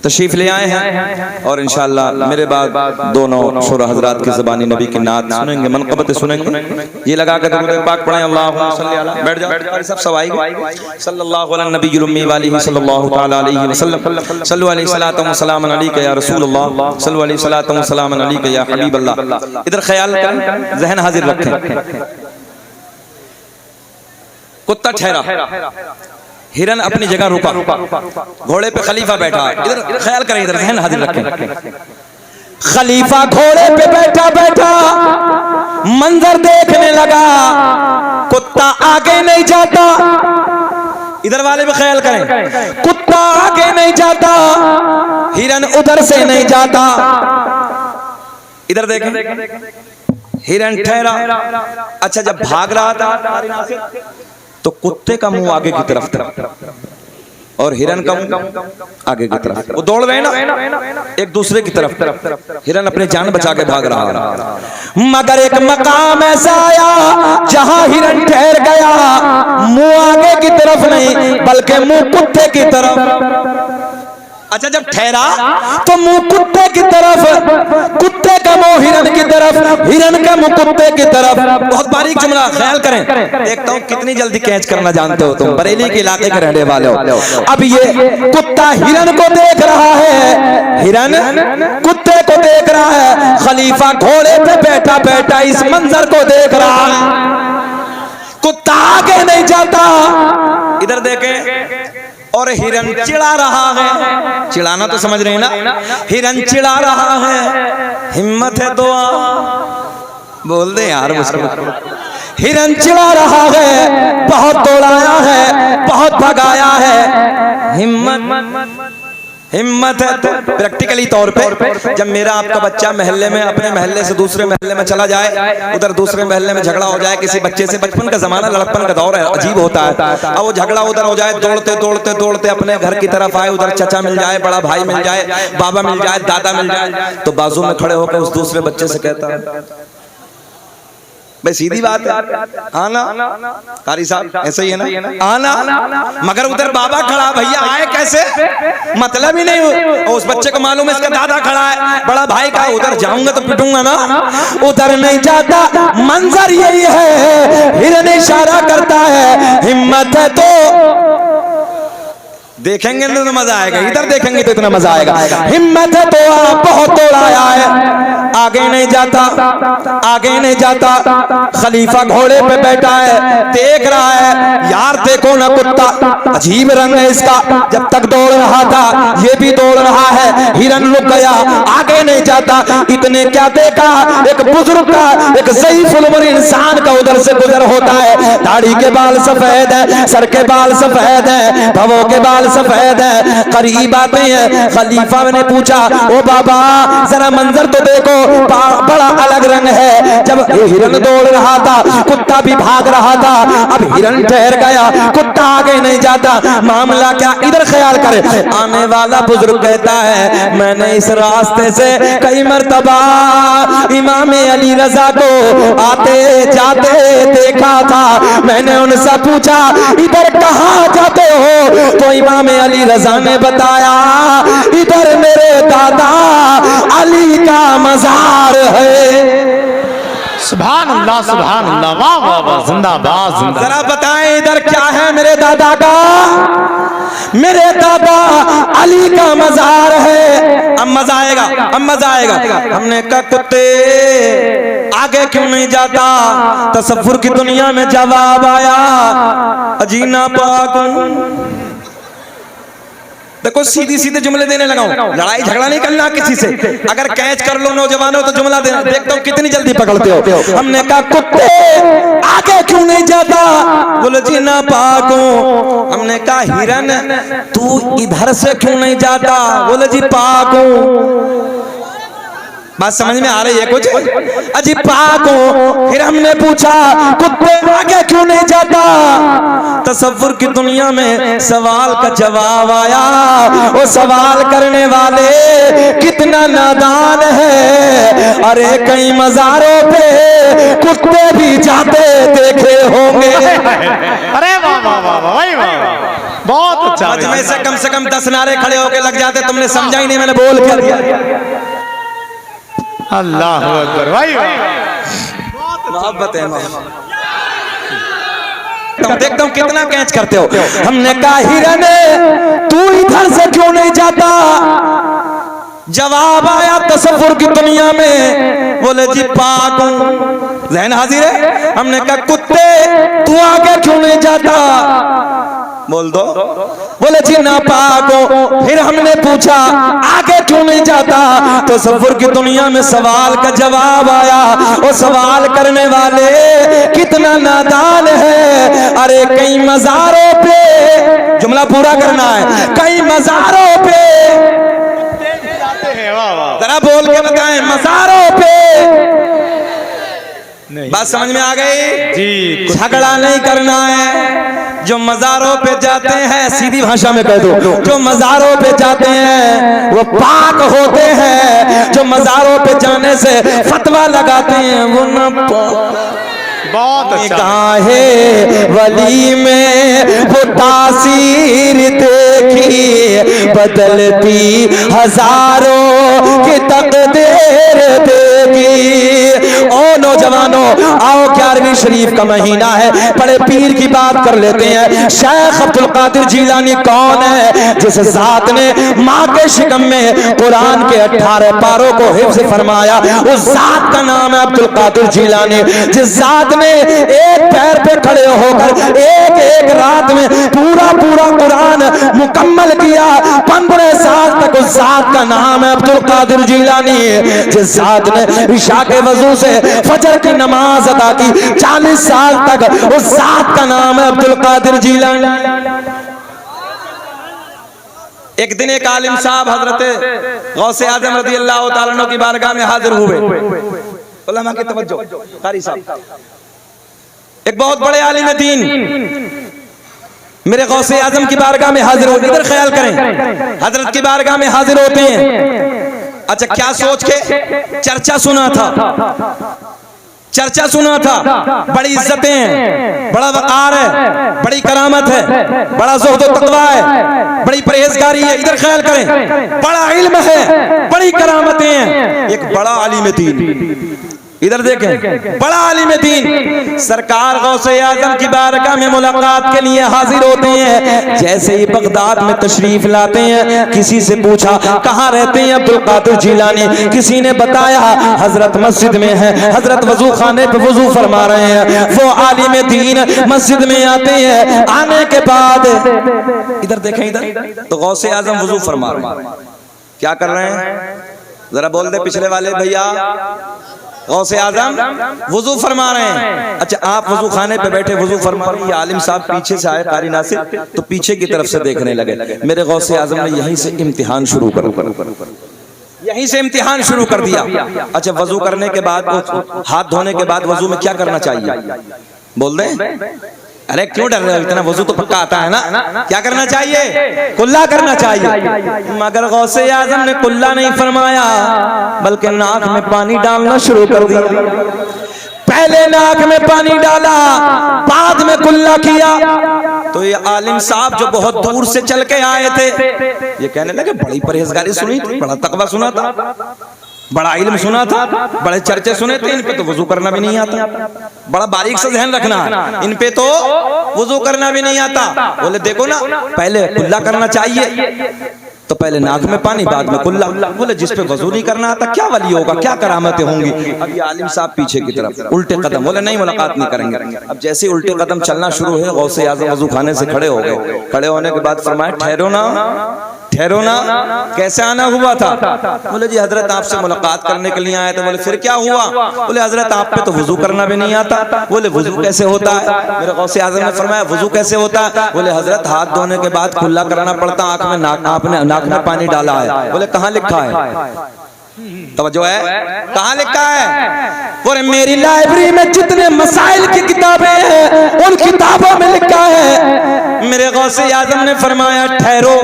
तशरीफ ले आए हैं, और इंशाअल्लाह मेरे बाद दोनों शोरा हजरात की ज़बानी नबी की नात सुनेंगे, मनक़बत सुनेंगे। ये लगा कर दुरूद पाक पढ़ें, अल्लाहुम्मा सल्ली अला, बैठ जाओ सब सवाई सल्लल्लाहु अलैहि नबीयुल उम्मी वालिहि सल्लल्लाहु तआला अलैहि वसल्लम, सल्लु अलैहि सलातु व सलामन अलैका या रसूलल्लाह, सल्लु अलैहि सलातु व सलामन अलैका या हबीबल्लाह। इधर ख्याल करें, ज़हन हाजिर रखें। कुत्ता ठहरा, हिरन अपनी जगह रुका, घोड़े पे खलीफा बैठा, इधर ख्याल करें, इधर ज़हन हाजिर रखें। खलीफा घोड़े पे बैठा बैठा मंजर देखने लगा, कुत्ता आगे नहीं जाता, इधर वाले भी ख्याल करें, कुत्ता आगे नहीं जाता, हिरन उधर से नहीं जाता, इधर देखें, हिरन ठहरा। अच्छा जब भाग रहा था तो कुत्ते का मुंह आगे की तरफ था और हिरन का आगे की तरफ। वो दौड़ रहे हैं ना एक दूसरे की तरफ। हिरन अपनी जान बचा के भाग रहा है, मगर एक मकाम ऐसा आया जहां हिरन ठहर गया। मुंह आगे की तरफ नहीं बल्कि मुंह कुत्ते की तरफ। अच्छा, जब ठहरा तो मुंह कुत्ते की तरफ, कुत्ते का मुंह हिरन की तरफ, हिरन का मुंह कुत्ते की तरफ। बहुत बारीक जुमला, ख्याल करें। देखता हूं कितनी जल्दी कैच करना जानते हो तुम, बरेली के इलाके के रहने वाले हो। अब ये कुत्ता हिरन को देख रहा है, हिरन कुत्ते को देख रहा है। खलीफा घोड़े पे बैठा बैठा इस मंजर को देख रहा है। कुत्ता आगे नहीं जाता, इधर देखे, और हिरन चिढ़ा रहा है। चिढ़ाना तो समझ रहे हैं ना, हिरन चिढ़ा रहा है। हिम्मत है तो बोल दे यार मुझको। हिरन चिढ़ा रहा है, बहुत दौड़ाया है, बहुत भगाया है। हिम्मत है तो प्रैक्टिकली तौर पे जब मेरा आपका बच्चा मोहल्ले में अपने मोहल्ले से दूसरे मोहल्ले में चला जाए, उधर दूसरे मोहल्ले में झगड़ा हो जाए किसी बच्चे से, बचपन का जमाना, लड़कपन का दौर है, अजीब होता है। अब वो झगड़ा उधर हो जाए, दौड़ते दौड़ते दौड़ते अपने घर की तरफ आए, उधर चचा मिल जाए, बड़ा भाई मिल जाए, बाबा मिल जाए, दादा मिल जाए, तो बाजू में खड़े होकर उस दूसरे बच्चे से कहता है, भाई सीधी बात है, आना कारी साहब ऐसे ही है ना, आना। मगर उधर बाबा खड़ा, भैया आए कैसे, मतलब ही नहीं। उस बच्चे को मालूम है इसका दादा खड़ा है, बड़ा भाई का, उधर जाऊंगा तो पिटूंगा ना, उधर नहीं जाता। मंजर यही है, हिरन इशारा करता है, हिम्मत है तो देखेंगे तो मजा आएगा, इधर देखेंगे तो इतना मजा आएगा। हिम्मत है तो आप बहुत दौड़ाया है, आगे नहीं जाता, आगे नहीं जाता। खलीफा घोड़े पे बैठा है, देख रहा है, यार देखो ना कुत्ता, अजीब रंग है इसका। जब तक दौड़ रहा था ये भी दौड़ रहा है, हिरन रुक गया, आगे नहीं जाता। इतने क्या देखा, एक बुजुर्ग का, एक ज़ईफ़ुल उम्र इंसान का उधर से गुजर होता है। दाढ़ी के बाल सफेद है, सर के बाल सफेद है, भवों के बाल सफेद है, करीब आते हैं। खलीफा ने पूछा, ओ बाबा जरा मंजर तो देखो, बड़ा अलग रंग है। जब हिरन दौड़ रहा था, कुत्ता भी भाग रहा था, अब हिरन ठहर गया, कुत्ता आगे नहीं जाता। मामला क्या, इधर ख्याल करे। आने वाला बुजुर्ग कहता है, मैंने इस रास्ते से कई मर्तबा इमाम अली रजा को आते जाते देखा था। मैंने उनसे पूछा, इधर कहाँ जाते हो, तो इमाम अली रजा ने बताया, इधर मेरे दादा अली का मजार है। सुभान अल्लाह, सुभान अल्लाह, वाह वाह वाह, जिंदाबाद जिंदाबाद। जरा बताएं इधर क्या है मेरे दादा का, मेरे दादा अली का मजार है। अब मजा आएगा, अब मजा आएगा। हमने कहा कुत्ते आगे क्यों नहीं जाता, तसव्वुर की दुनिया में जवाब आया, अजीना पाक। देखो सीधी सीधे जुमले देने लगा हूं, लड़ाई झगड़ा नहीं करना किसी से। अगर कैच कर लो नौजवानों तो जुमला देना, देखता हूं कितनी जल्दी पकड़ते हो। हमने कहा कुत्ते आगे क्यों नहीं जाता, बोले जी ना पाक हूं। हमने कहा हिरन तू इधर से क्यों नहीं जाता, बोले जी पाक हूं। बात समझ में आ रही है कुछ, अजी पाक हो। फिर हमने पूछा, कुत्ते आगे क्यों नहीं जाता, तसव्वुर की दुनिया में सवाल का जवाब आया। वो सवाल करने वाले कितना नादान है। अरे कई मज़ारों पे कुत्ते भी जाते देखे होंगे। अरे वाह वाह वाह वाह वाह, बहुत अच्छा। मजमे से कम 10 नारे खड़े होके लग जाते, तुमने समझा ही नहीं, मैंने बोल क्या दिया। अल्लाह अकबर, भाई मोहब्बत है। देखता हूँ कितना कैच करते हो। हमने कहा हिरन तू इधर से क्यों नहीं जाता, जवाब आया तसव्वुर की दुनिया में, बोले जी पाक हूं। ज़हन हाजिर है। हमने कहा कुत्ते तू आगे क्यों नहीं जाता, बोल दो, बोले जी ना पाक हो। फिर हमने पूछा आगे क्यों नहीं जाता, तो तसव्वुर की दुनिया में सवाल का जवाब आया। वो सवाल करने वाले कितना नादान है। अरे कई मज़ारों पे, जुमला पूरा करना है, कई मज़ारों पे, जरा बोल के बताएं, मज़ारों पे बात समझ में आ गई जी। झगड़ा नहीं करना है। जो मज़ारों पे जाते हैं, सीधी भाषा में कह दो, जो मज़ारों पे जाते हैं वो पाक होते हैं, जो मज़ारों पे जाने से फतवा लगाते हैं वो न बहुत अच्छा। काहे वली में वो तासीर देखी, बदलती हजारों की तकदीर देखी। ओ नौजवानों, आओ 11वीं शरीफ का महीना है, बड़े पीर की बात कर लेते हैं। शेख अब्दुल कादिर जिलानी कौन है? जिस जात ने माँ के शिकम में कुरान के 18 पारों को हिफ्ज़ फरमाया, उस जात का नाम है अब्दुल कादिर जिलानी। जिस जात ने एक पैर पे खड़े होकर एक एक रात में पूरा पूरा कुरान मुकम्मल किया, 15 साल तक उस जात का नाम है अब्दुल कादिर जिलानी। जिस जात ने इशा के वजू से फजर की नमाज अदा की, 40 साल तक उस जात का नाम है अब्दुल कादिर जिलानी। एक दिन एक आलिम साहब हजरत गौसे आजम रज़ी अल्लाह तआला अन्हु की बारगाह में हाजिर हुए। उलमा की तवज्जो, कारी साहब, एक बहुत बड़े आलिम दीन मेरे गौसे आजम की बारगाह में हाजिर होते। इधर ख्याल करें, हजरत की बारगाह में हाजिर होते हैं। अच्छा, क्या सोच के? चर्चा सुना था, चर्चा सुना था, बड़ी इज्जतें हैं, बड़ा वकार है, बड़ी करामत है, बड़ा ज़ुहद व तक़वा है, बड़ी परहेजगारी है। इधर ख्याल करें, बड़ा इल्म है, बड़ी करामतें हैं, एक बड़ा आलिम दीन। इधर देखें, बड़ा आलिम दीन सरकार गौसे आजम की बारगाह में मुलाकात के लिए हाजिर होते हैं। जैसे ही बगदाद में तशरीफ लाते हैं, किसी से पूछा कहाँ रहते हैं अब्दुल कादिर जिलानी, किसी ने बताया हजरत मस्जिद में है, हजरत वजू खाने पे वजू फरमा रहे हैं। वो आलिम दीन मस्जिद में आते हैं, आने के बाद इधर देखें, इधर तो गौसे आजम वजू फरमा रहे हैं। क्या कर रहे हैं? जरा बोल दे पिछले वाले भैया। गौसे आजम वजू फरमा रहे हैं। अच्छा, आप वजू खाने पे बैठे वजू फरमा रहे हैं, आलिम साहब पीछे से आए कारी नासिर, तो पीछे की तरफ से देखने लगे। मेरे गौसे आजम ने यहीं से इम्तिहान शुरू यहीं से इम्तिहान शुरू कर दिया। अच्छा, वजू करने के बाद, हाथ धोने के बाद वजू में क्या करना चाहिए? बोल दें। अरे क्यों डर रहे हो इतना? वजू तो पक्का आता है ना? क्या करना चाहिए? कुल्ला करना चाहिए। मगर गौसे आजम ने कुल्ला नहीं फरमाया, बल्कि नाक में पानी डालना शुरू कर दिया। पहले नाक में पानी डाला, बाद में कुल्ला किया। तो ये आलिम साहब जो बहुत दूर से चल के आए थे, ये कहने लगे बड़ी परहेजगारी सुनी थी, बड़ा तकवा सुना था, बड़ा इल्म सुना था, बड़े चर्चे सुने थे, इन पे तो वजू करना भी नहीं आता। बड़ा बारीक से ध्यान रखना, इन पे तो वजू करना भी नहीं आता। बोले देखो ना, पहले कुल्ला करना चाहिए, तो पहले नाक में पानी बाद में कुल्ला। बोले जिस पे वजू नहीं करना आता क्या वली होगा, क्या करामतें होंगी? अब ये आलिम साहब पीछे की तरफ उल्टे कदम, बोले नहीं मुलाकात नहीं करेंगे। अब जैसे उल्टे कदम चलना शुरू हुए, गौसे आज़म वजू खाने से खड़े हो गए। खड़े होने के बाद फरमाया ठहरो ना, ठहरो ना, कैसे आना हुआ था? बोले जी हजरत आपसे मुलाकात करने के लिए आए थे। बोले फिर क्या हुआ? बोले हजरत आप पे तो वजू करना भी नहीं आता। बोले वजू कैसे होता है? मेरे गौसे आज़म ने फरमाया वजू कैसे होता है? बोले हजरत हाथ धोने के बाद कुल्ला करना पड़ता, आंख में आपने नाक में पानी डाला है। बोले कहाँ लिखा है? तवज्जो है, कहाँ लिखा है? बोले मेरी लाइब्रेरी में जितने मसाइल की किताबें हैं उन किताबों में लिखा है। मेरे गौसे आज़म ने फरमाया ठहरो,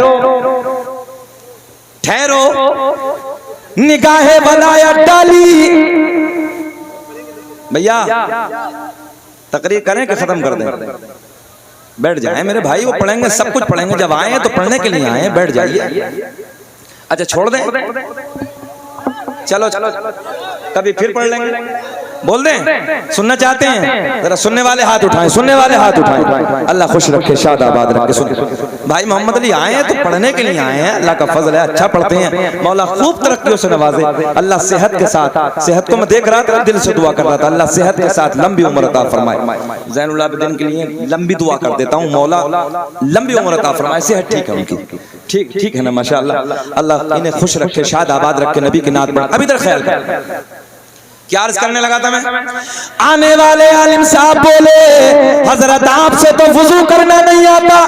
ठहरो, निगाहे वलाया डाली। भैया तकरीर करें कि खत्म कर दें? बैठ जाएं मेरे भाई, वो पढ़ेंगे, सब कुछ पढ़ेंगे। जब आए तो पढ़ने के लिए आए, बैठ जाइए। अच्छा छोड़ दें, चलो चलो कभी फिर पढ़ लेंगे। बोल दें सुनना चाहते हैं? जरा सुनने वाले हाथ उठाएं, सुनने वाले हाथ उठाएं। अल्लाह खुश रखे, शाद आबाद रखे। सुन भाई मोहम्मद अली आए हैं तो पढ़ने के लिए आए हैं, अल्लाह का फजल है, अच्छा पढ़ते हैं। मौला खूब तरक्कियों से नवाजे, अल्लाह सेहत के साथ, सेहत को मैं देख रहा था, दिल से दुआ कर रहा था, अल्लाह सेहत के साथ लंबी उम्र अता फरमाए। ज़ैनुल आबिदीन के लिए लंबी दुआ कर देता हूँ, मौला लंबी उम्र अता फरमाए, सेहत ठीक है उनकी, ठीक ठीक है ना माशाअल्लाह। अल्लाह इन्हें खुश रखे, शाद आबाद रखे, नबी की नात पढ़। अब इधर ख्याल कर, क्या अर्ज करने लगा था मैं? आने वाले आलिम साहब बोले हजरत आपसे तो वुजू करना नहीं आता।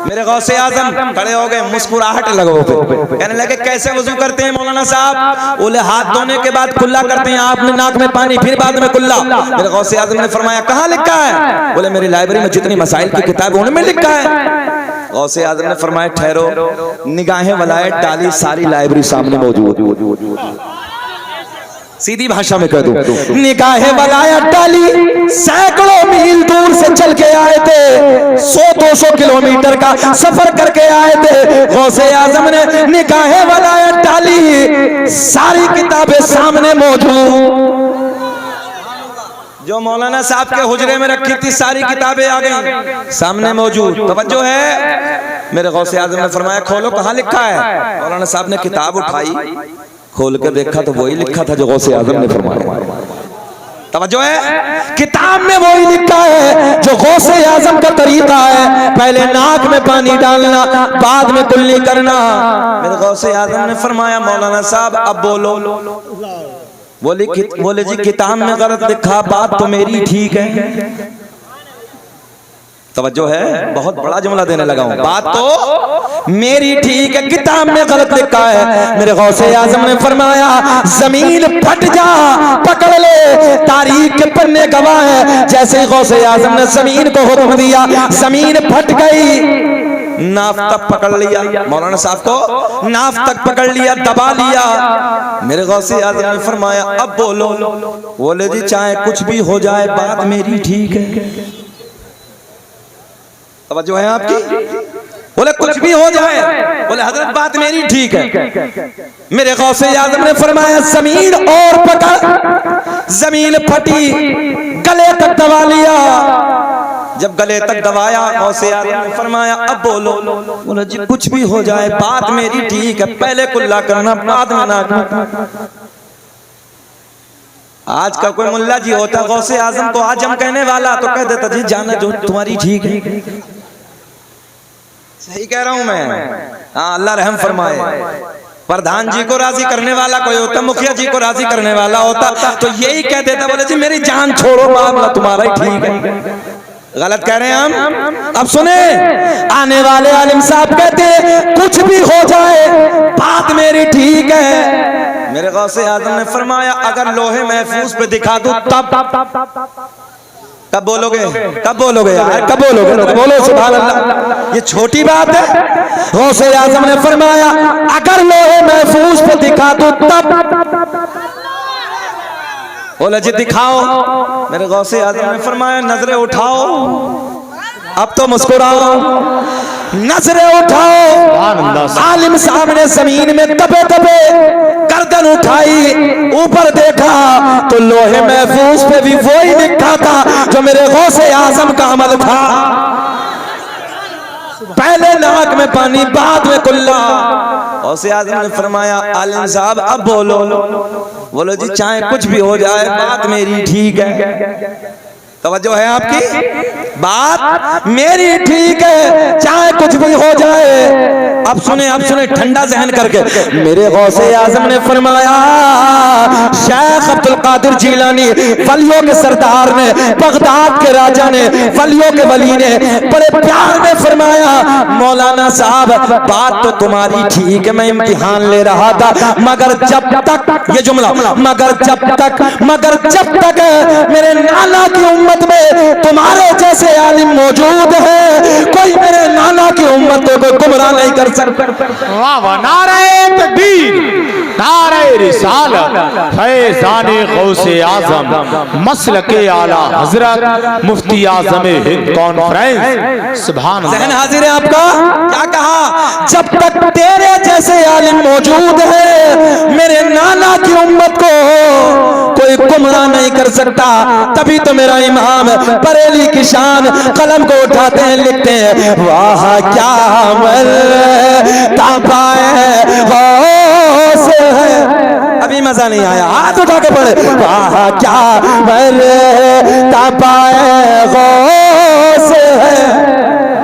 मेरे गौसे आजम खड़े हो गए, मुस्कुराहट लगो पे, कहने लगे कैसे वजू करते हैं मौलाना साहब? बोले हाथ धोने के बाद कुल्ला करते हैं, आपने नाक में पानी फिर बाद में कुल्ला। मेरे गौसे आजम ने फरमाया कहाँ लिखा है? बोले मेरी लाइब्रेरी में जितनी मसाइल की किताब है उनमें लिखा है। गौसे आजम ने फरमाया ठहरो, निगाहें वलायत डाली, सारी लाइब्रेरी सामने मौजूद। सीधी भाषा में कह दूं, निगाहें वलायत डाली, सैकड़ों मील दूर से चल के आए थे, 100-200 किलोमीटर का सफर करके आए थे। गौसे आजम ने निगाहें वलायत डाली, सारी किताबें सामने मौजूद। जो मौलाना साहब के हुजरे में रखी थी सारी किताबें आ गई सामने मौजूद। तवज्जो है? मेरे गौसे आजम ने फरमाया खोलो कहाँ लिखा है? मौलाना साहब ने किताब उठाई, खोल कर देखा तो वही लिखा था जो गौसे आजम ने फरमाया। तवज्जो है? किताब में वही लिखा है जो गौसे आजम का तरीका है, पहले नाक में पानी डालना, बाद में कुल्ली करना। मेरे गौसे आजम ने फरमाया मौलाना साहब अब बोलो। बोले जी किताब में गलत लिखा, बात तो मेरी ठीक है। तवज्जो है? बहुत बड़ा जुमला देने लगा हूं, बात तो मेरी ठीक है, किताब में गलत लिखा है। मेरे गौसे आजम ने फरमाया जमीन फट जा, पकड़ ले, तारीख के पन्ने गवाह है। जैसे गौसे आजम ने जमीन को हुक्म दिया, जमीन फट गई, नाफ तक पकड़ लिया, मौलाना साहब को नाफ तक पकड़ लिया, दबा लिया। मेरे गौसे आजम ने फरमाया अब बोलो। बोले जी चाहे कुछ भी हो जाए बात मेरी ठीक है। तवज्जो है आपकी? बोले कुछ भी हो जाए, बोले हजरत बात मेरी ठीक है। मेरे गौसे आजम ने फरमाया जमीन और पकड़, जमीन फटी, गले तक दबा लिया। जब गले तक दबाया गौसे आजम ने फरमाया अब बोलो। बोले जी कुछ भी हो जाए बात मेरी ठीक है, पहले कुल्ला करना बाद में नाक। आज का कोई मुल्ला जी होता गौसे आजम को आजम कहने वाला तो कह देता जी जाना जो तुम्हारी ठीक है। सही कह रहा हूं मैं? हाँ अल्लाह रहम फरमाए। प्रधान जी को राजी करने वाला कोई होता, मुखिया जी को राजी करने वाला होता तो यही कह देता बोले जी मेरी जान छोड़ो, मामला तुम्हारा ही ठीक है। गलत कह रहे हैं हम? अब सुने, आने वाले आलिम साहब कहते हैं कुछ भी हो जाए बात मेरी ठीक है। मेरे गौसे आजम ने फरमाया अगर लोहे महफूज पे दिखा दूं तब कब बोलोगे? कब बोलोगे यार? कब बोलोगे? तो बोलो सुभान अल्लाह। ये छोटी बात है? गौसे आजम ने फरमाया अगर लोहे महफूज पे दिखा दूं तब। बोला जी दिखाओ। मेरे गौसे आजम ने फरमाया नजरें उठाओ, अब तो मुस्कुराओ, नजरें उठाओ। आलिम साहब ने जमीन में दबे दबे गर्दन उठाई, ऊपर देखा तो लोहे महफूज पे भी वही लिखा था जो मेरे गौसे आजम का अमल था, पहले नाक में पानी बाद में कुल्ला। गौसे आजम ने फरमाया आलिम साहब अब बोलो। बोलो जी चाहे कुछ भी हो जाए बात मेरी ठीक है। तवज्जो है आपकी? बात मेरी ठीक है चाहे कुछ भी हो जाए। अब सुने ठंडा जहन करके। मेरे गौसे आजम ने फरमाया शेख अब्दुल कादिर जीलानी वलियों के सरदार ने, बगदाद के राजा ने, वलियों के वली ने बड़े प्यार में फरमाया मौलाना साहब बात तो तुम्हारी ठीक है, मैं इम्तिहान ले रहा था मगर जब तक, ये जुमला, मगर जब तक मेरे नाना की उम्मत में तुम्हारे जैसे आलिम मौजूद है कोई मेरे नाना की उम्मत को गुमराह नहीं कर सकता। वाह वाह, नारे तकबीर, नारे रिसालत, फैज़ाने गौसे आज़म, मसलके आला हजरत मुफ्ती आज़म हिंद कॉन्फ्रेंस। सुभान अल्लाह। ज़हन हाजिर है आपका? क्या कहा? जब तक तेरे जैसे आलिम मौजूद है मेरे नाना की उम्मत को कोई गुमराह नहीं कर सकता। तभी तो मेरा इमाम बरेली की शान कलम को उठाते हैं, लिखते हैं वाह क्या मरतबा गौस है। अभी मजा नहीं आया, हाथ उठा के पढ़े वाह क्या मरतबा गौस है।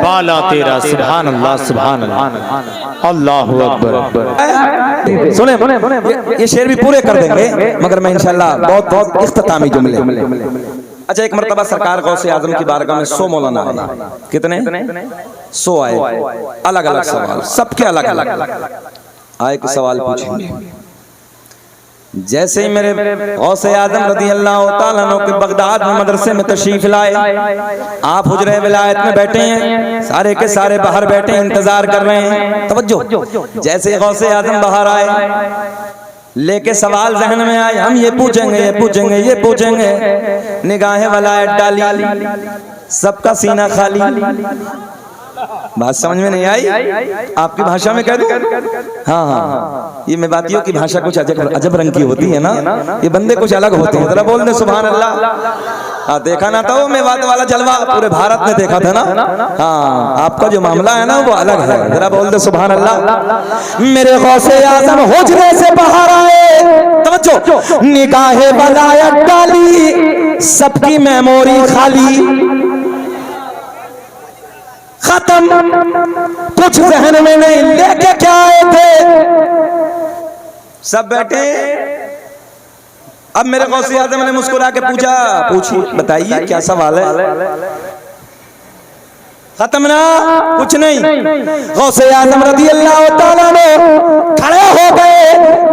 बाला तेरा सुभान अल्लाह, सुभान अल्लाह, अल्लाहु अकबर। सुने ये शेर भी पूरे कर देंगे मगर मैं इंशाल्लाह बहुत इख्तितामी जुमले अच्छा, एक मरतबा सरकार गौसे आजम की बारगाह में 100 मौलाना आए। कितने? 100 आए, अलग अलग सवाल, सबके अलग अलग आए के सवाल पूछेंगे। जैसे ही मेरे गौसे आजम रज़ी अल्लाह तआला अन्हु के बगदाद में मदरसे में तशरीफ लाए, आप हुजरे विलायत में बैठे हैं, सारे के सारे बाहर बैठे हैं, इंतजार कर रहे हैं। तवज्जो, जैसे ही गौसे आजम बाहर आए, लेके सवाल जहन में आए, हम ये पूछेंगे, ये पूछेंगे, ये पूछेंगे। निगाहें वलायत डाली, सबका सीना खाली। बात समझ में नहीं आई? आपकी भाषा में कह दूं? हाँ हाँ, ये मेवातियों की भाषा कुछ अजब रंग की होती है ना, ये बंदे कुछ अलग होते हैं। जरा बोल दे सुभान अल्लाह। हाँ, देखा ना था वो मेवात वाला जलवा, पूरे भारत में देखा था ना। हाँ, आपका जो मामला है ना वो अलग है। जरा बोल दे सुभान अल्लाह। मेरे गौसे आजम हुजरे से बाहर आए, तवज्जो, निगाहे वलायत डाली, सबकी मेमोरी खाली, खत्म, कुछ जहन में नहीं, लेके क्या आए थे? सब बैठे। अब मेरे गौसे आज़म ने मुस्कुरा के पूछा, पूछिए, बताइए क्या सवाल है? खत्म ना, कुछ नहीं। गौसे आज़म रज़ी अल्लाह तआला अन्हु खड़े हो गए,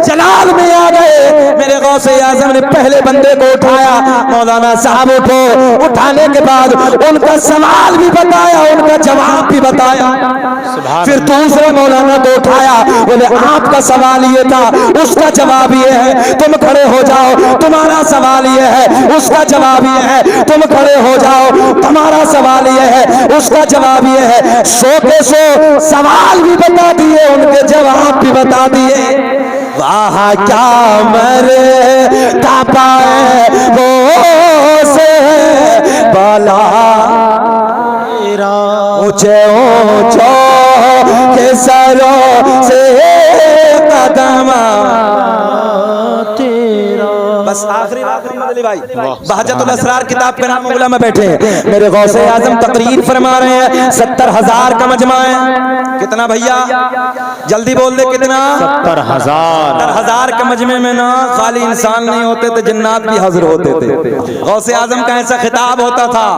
जलाल में आ गए। मेरे गौसे आज़म ने पहले बंदे को उठाया, मौलाना साहब को उठाने के बाद उनका सवाल भी बताया, उनका जवाब भी बताया। फिर दूसरे मौलाना को उठाया, बोले आपका सवाल ये था, उसका जवाब ये है, तुम खड़े हो जाओ, तुम्हारा सवाल ये है, उसका जवाब ये है, तुम खड़े हो जाओ, तुम्हारा सवाल ये है, उसका जवाब ये है। 100 के 100 सवाल भी बता दिए, उनके जवाब भी बता दिए। वाह क्या मरे पाए वो से बाला, ऊंचे ऊंचो के सरों से कदम तेरा। बस आखिरी मदली भाई, बहजतुल असरार किताब के नाम उलमा बैठे हैं। मेरे गौसे आजम तकरीर फरमा रहे हैं, 70,000 का मजमा है। कितना भैया? जल्दी बोल दे, कितना? 70,000। 70,000 के मजमे में ना खाली इंसान नहीं होते थे, जिन्नात भी हाजिर होते थे। गौसे आजम का ऐसा खिताब होता था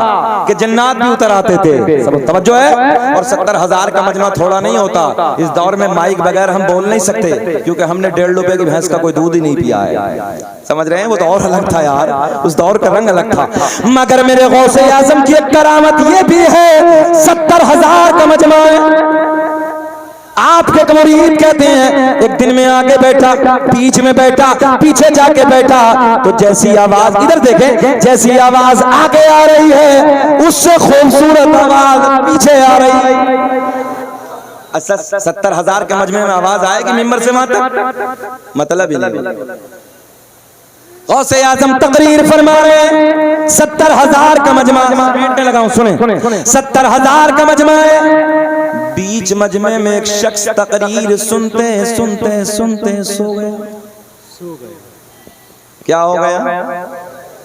कि जिन्नात भी उतर आते थे। सब तवज्जो है। और 70,000 का मजमा थोड़ा नहीं होता। इस दौर में माइक बगैर हम बोल नहीं सकते, क्योंकि हमने 1.5 रुपए की भैंस का कोई दूध ही नहीं पिया है। समझ रहे हैं? वो दौर अलग था यार, उस दौर का रंग अलग था। मगर मेरे गौसे आजम की एक करामत ये भी है, 70,000 का मजमा है। आपके मुरीद कहते हैं, एक दिन में आगे बैठा, बीच में बैठा, पीछे जाके बैठा, तो जैसी आवाज, इधर देखें, जैसी आवाज आगे आ रही है, उससे खूबसूरत आवाज पीछे आ रही है। 70,000 के मजमे में आवाज आएगी मिंबर से वहां तक? मतलब ही नहीं। गौसे आजम तकरीर फरमा रहे हैं, 70,000 का मजमा, बैठने लगाऊं, सुने, 70,000 का मजमा है। बीच मजमे में एक शख्स तकरीर सुनते सुनते सुनते सो गए। क्या हो गया?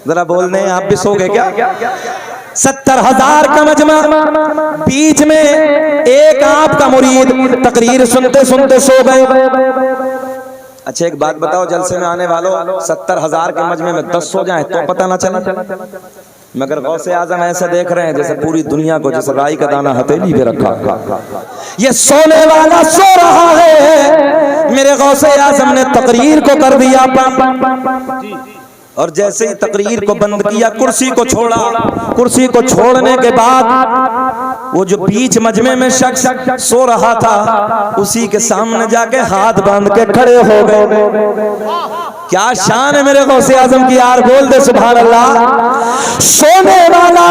जरा बोल दें, आप भी सो गए क्या? 70,000 का मजमा, बीच में एक आपका मुरीद तकरीर सुनते सुनते सो गए। अच्छा, एक बात बताओ, जलसे में आने वालों, 70,000 के मजमे में 10 सो जाए तो पता ना चले। मगर गौसे आजम ऐसे देख रहे हैं जैसे पूरी दुनिया को, जैसे राई का दाना हथेली पे रखा। ये सोने वाला सो रहा है। मेरे गौसे आजम ने तकरीर को कर दिया बंद, और जैसे ही तकरीर को बंद किया, कुर्सी को छोड़ा। कुर्सी को छोड़ने के बाद वो जो बीच मजमे में शख्स सो रहा था, उसी के सामने जाके हाथ बांध के खड़े हो गए। क्या शान है मेरे गौसे आजम की यार, बोल दे सुभान अल्लाह। सोने वाला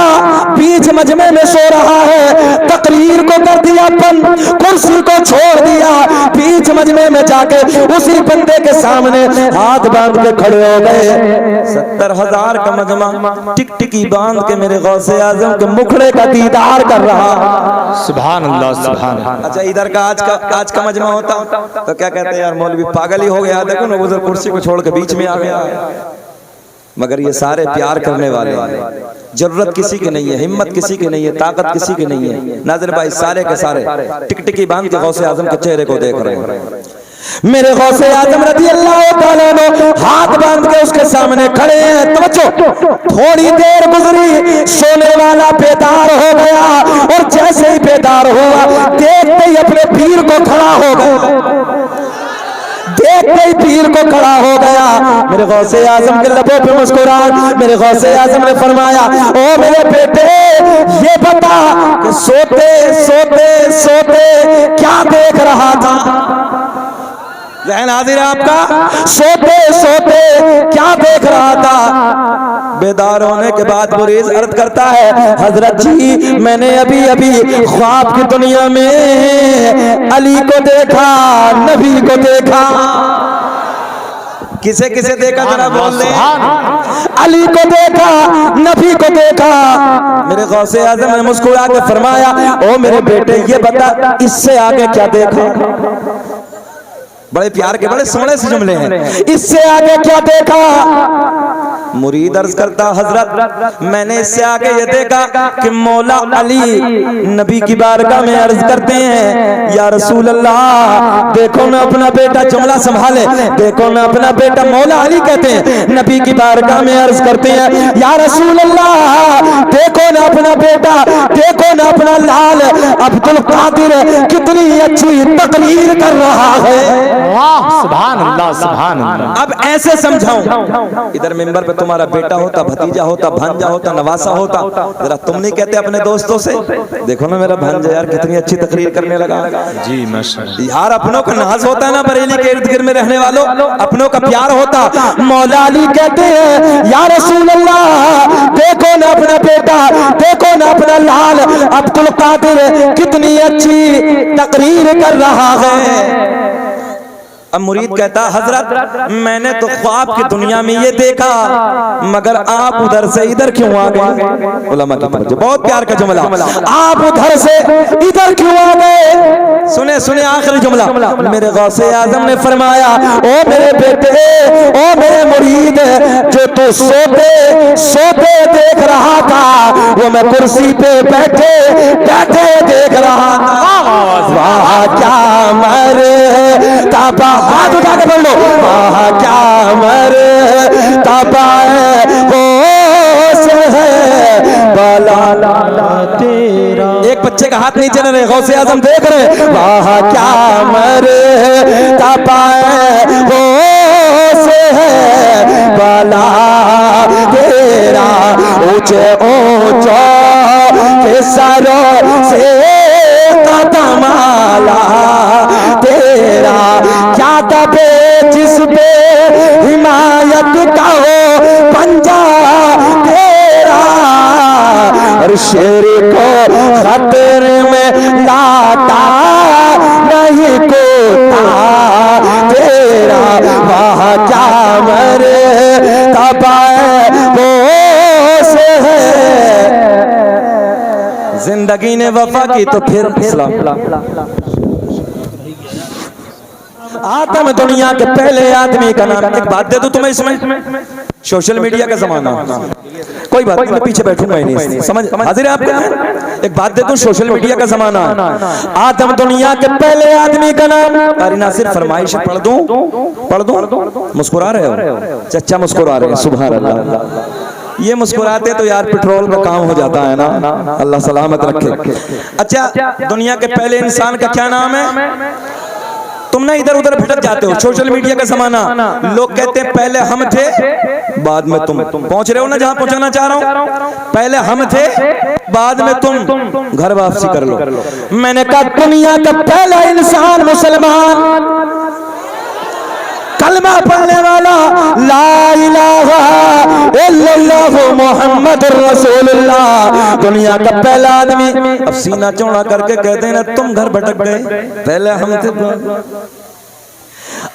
बीच मजमे में सो रहा है, तकरीर को कर दिया बंद, कुर्सी को छोड़ दिया, बीच मजमे में जाके उसी बंदे के सामने हाथ बांध के खड़े हो गए। 70,000 का मजमा टिकटिकी बांध के मेरे गौसे आजम के मुखड़े का दीदार कर रहा। सुभान अल्लाह, सुभान अल्लाह। अच्छा, इधर का आज का मजमा होता तो क्या कहते हैं यार, मौलवी पागल ही हो गया, देखो ना उधर कुर्सी को छोड़ के बीच में आ गया। मगर ये सारे प्यार करने वाले, जरूरत किसी की नहीं है, हिम्मत किसी की नहीं है, ताकत किसी की नहीं है। नाज़िर भाई सारे के सारे टिकटिकी बांध के गौसे आजम के चेहरे को देख रहे हैं। मेरे गौसे आजम रज़ी अल्लाह ताला अन्हु हाथ बांध के उसके सामने खड़े हैं। तवज्जो, थोड़ी देर गुजरी, सोने वाला बेदार हो गया और जैसे ही बेदार हुआ देखते ही अपने पीर को खड़ा हो गया, देखते ही पीर को खड़ा हो गया। मेरे गौसे आजम के लबों पे मुस्कुराहट, मेरे गौसे आजम ने फरमाया, ओ मेरे बेटे ये बता कि सोते सोते सोते क्या देख रहा था? ज़हन हाजिर है आपका? सोते सोते क्या देख रहा था? बेदार होने के बाद मुरीद अर्ज करता है, हजरत जी मैंने अभी अभी ख्वाब की दुनिया में अली को देखा, नबी को देखा। किसे किसे देखा जरा बोल दे। अली को देखा, नबी को देखा। मेरे गौसे आज़म ने मुस्कुरा के फरमाया, ओ मेरे बेटे ये बता इससे आगे क्या देखा? बड़े प्यार के बड़े सोने से जुमले हैं। इससे आगे क्या देखा? मुरीद अर्ज करता, हजरत मैंने इससे आगे ये देखा कि मौला अली नबी की बारगाह में अर्ज करते हैं, या रसूल अल्लाह देखो ना अपना बेटा, जुमला संभाले, देखो ना अपना बेटा, मौला अली कहते हैं नबी की बारगाह में अर्ज करते हैं, या रसूल अल्लाह देखो ना अपना बेटा, देखो ना अपना लाल अब्दुल कादिर कितनी अच्छी तकरीर कर रहा है। वाह, सुभान अल्लाह, सुभान अल्लाह। अब ऐसे समझाऊं, इधर मिंबर पे तुम्हारा बेटा होता, भतीजा होता, भांजा होता, नवासा होता, जरा तुम नहीं कहते अपने दोस्तों से, देखो ना मेरा भांजा यार कितनी अच्छी तकरीर करने लगा। जी माशाअल्लाह। यार अपनों का नाज होता है ना, बरेली के इर्द गिर्द में रहने वालों, अपनों का प्यार होता। मौला अली कहते हैं, या रसूल अल्लाह देखो ना अपना बेटा, देखो ना अपना लाल अब्दुल कादिर कितनी अच्छी तकरीर कर रहा है। अब मुरीद कहता, हजरत मैंने तो ख्वाब की दुनिया में ये देखा, मगर आप उधर से इधर क्यों आ गए? उलमा की तवज्जो, बहुत प्यार का जुमला, आप उधर से इधर क्यों आ गए? सुने सुने आखिरी जुमला, मेरे गौसे आजम ने फरमाया, ओ मेरे बेटे, ओ मेरे मुरीद, जो तू सोते सोते देख रहा था वो मैं कुर्सी पे बैठे बैठे देख रहा था। वाह क्या मर ताबा, हाथ उठा के बोल लो, वाह क्या मर ताबा वो से है बला तेरा। एक बच्चे का हाथ नीचे न रहे, गौसे आजम देख रहे, वाह क्या मर ताबा वो से है बला तेरा। ऊंचे ऊंचा के सरों से कदमाला तेरा, क्या दबे जिस पे हिमायत का हो पंजा तेरा। और शेर को खतरे में लाता नहीं कोता तेरा। वाह क्या मरे तबाह वो से है। जिंदगी ने वफा की तो फिर आदम दुनिया के पहले आदमी का नाम। एक बात दे दूं तुम्हें, इसमें सोशल मीडिया का जमाना, कोई बात नहीं मैं पीछे बैठूंगा ही नहीं, समझ हाजिर है आपको। एक बात दे दूं, सोशल मीडिया का जमाना, आदम दुनिया के पहले आदमी का नाम। अरे नासिर फरमाइश पढ़ दूं, मुस्कुरा रहे हो चचा, मुस्कुरा रहे हैं, सुभान अल्लाह। ये मुस्कुराते तो यार पेट्रोल का काम हो जाता है ना, अल्लाह सलामत रखे। अच्छा, दुनिया के पहले इंसान का क्या नाम है? तुम ना इधर उधर भटक जाते हो, सोशल मीडिया का जमाना, लोग कहते हैं पहले हम थे बाद में तुम। पहुंच रहे हो ना जहां पहुंचाना चाह रहा हूं, पहले हम थे बाद में तुम, घर वापसी कर लो। मैंने कहा दुनिया का पहला इंसान मुसलमान, कलमा पढ़ने वाला, ला इलाहा इल्लल्लाहु मुहम्मदुर रसूलुल्लाह, दुनिया का पहला आदमी। अब सीना चौड़ा करके कहते हैं ना तुम घर भटक गए, पहले हम थे।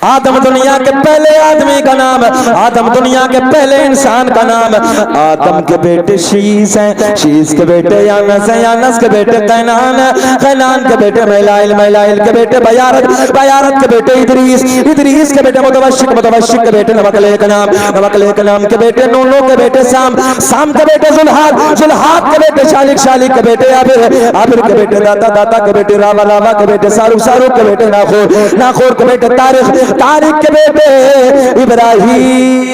आदम दुनिया के पहले आदमी का नाम, आदम दुनिया के पहले इंसान का नाम। आदम के बेटे शीस हैं, शीस के बेटे यानस हैं, यानस के बेटे कैनान है, कैनान के बेटे मैलाइल, मैलाइल के बेटे बयारत, बयारत के बेटे इदरीस, इदरीस के बेटे मुतवश्शिक, मुतवश्शिक के बेटे नमकले का नाम, नमकले का नाम के बेटे नूनो के बेटे साम, साम के बेटे जुल्हाद, जुल्हाद के बेटे शालिक, शालिक के बेटे आबिर, आबिर के बेटे दाता, दाता के बेटे रावा, रावा के बेटे सारूक, सारूक के बेटे नाखोर, नाखोर के बेटे तारिक, तारिक के बेटे इब्राहीम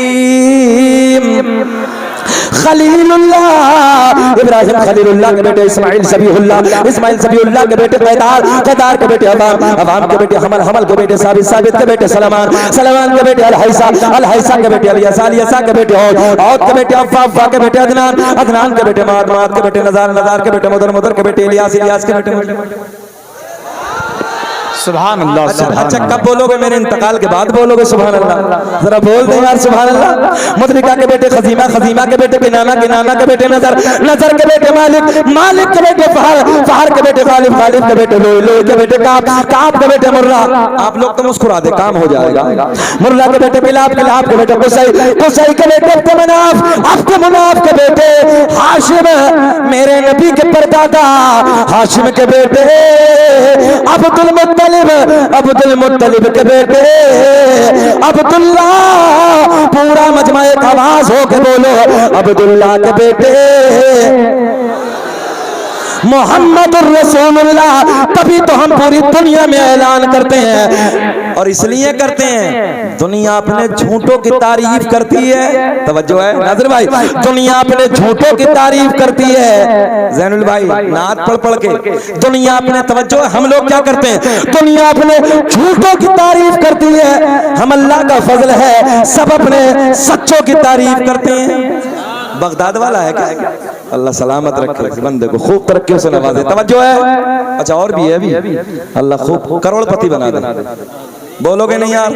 खलीलुल्लाह, इब्राहिम खलीलुल्लाह के बेटे इस्माइल ज़बीहुल्लाह, इस्माइल ज़बीहुल्लाह के बेटे क़ैदार, क़ैदार के बेटे अवाम, अवाम के बेटे हमल, हमल के बेटे साबित, साबित के बेटे सलमान, सलमान के बेटे अलहैसा, अलहैसा के बेटे अलियसा, अलियसा के बेटे औद के बेटे अफ़्फ़ा, अफ़्फ़ा के बेटे अदनान, अदनान के बेटे माद, माद के बेटे नज़ार, नज़ार के बेटे मुदर, मुदर के बेटे इलियास, इलियास के बेटे सुभान अल्लाह। अच्छा कब बोलोगे? मेरे इंतकाल के बाद बोलोगे सुभान अल्लाह। जरा बोल दे यार सुभान अल्लाह। मुद्रिका के बेटे खजीमा, खजीमा के बेटे किनाना, किनाना के बेटे नजर, नजर के बेटे मालिक, मालिक के बेटे फहर, फहर के बेटे गालिब, गालिब के बेटे लोई, लोई के बेटे काब, काब के बेटे मुर्रा। आप लोग तो मुस्कुरा दे, काम हो जाएगा। मुर्रा के बेटे किलाब, किलाब के बेटे कुसै, कुसै के बेटे अब्दुमनाफ, अब्दुमनाफ के बेटे हाशिम, मेरे नबी के परदादा हाशिम के बेटे अब्दुल मुत्तलिब, अब्दुल मुत्तलिब के बेटे अब्दुल्ला। पूरा मजमा एक आवाज हो के बोलो अब्दुल्ला के बेटे मोहम्मद रसूलुल्लाह। तभी तो हम पूरी दुनिया में ऐलान करते हैं, और इसलिए करते हैं दुनिया अपने झूठों की तारीफ करती है। तवज्जो है नाज़िर भाई, दुनिया अपने झूठों की तारीफ करती है। ज़ैनुल भाई नात पढ़ पढ़ के दुनिया अपने, तवज्जो, हम लोग क्या करते हैं? दुनिया अपने झूठों की तारीफ करती है, हम अल्लाह का फजल है सब अपने सच्चों की तारीफ करते हैं। बगदाद वाला है क्या? अल्लाह सलामत रखे, बंदे को खूब तरक्की से नवाजे। तवज्जो है? अच्छा और भी है, अभी अल्लाह खूब करोड़पति बना दे। बोलोगे नहीं यार?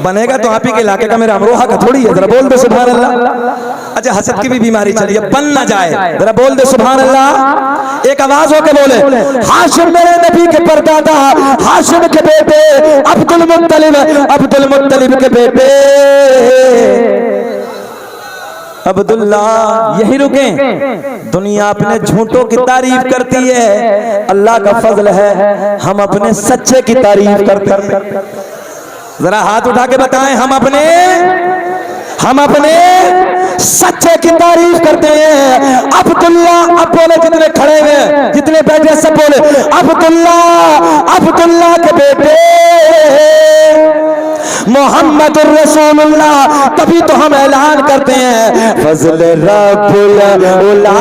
बनेगा तो आप ही के इलाके का, मेरा अमरोहा का थोड़ी है। जरा बोल दे सुभान अल्लाह। अच्छा हसद की भी बीमारी चली है, बन ना जाए, जरा बोल दे सुभान अल्लाह। एक आवाज होके बोले हाशिम मेरे नबी के परदादा, हाशिम के बेटे अब्दुल मुत्तलिब, अब्दुल मुत्तलिब के बेटे अब्दुल्ला। यही रुके, दुनिया अपने झूठों की तारीफ करती है, अल्लाह का फजल है हम अपने सच्चे की तारीफ करते हैं। जरा हाथ उठा के बताएं, हम अपने सच्चे की तारीफ करते हैं। अब्दुल्ला, अब बोले जितने खड़े हैं, जितने बैठे सब बोले अब्दुल्ला, अब्दुल्ला के बेटे मोहम्मद रसूलुल्लाह। तभी तो हम ऐलान करते हैं फजल रब्बुल उला,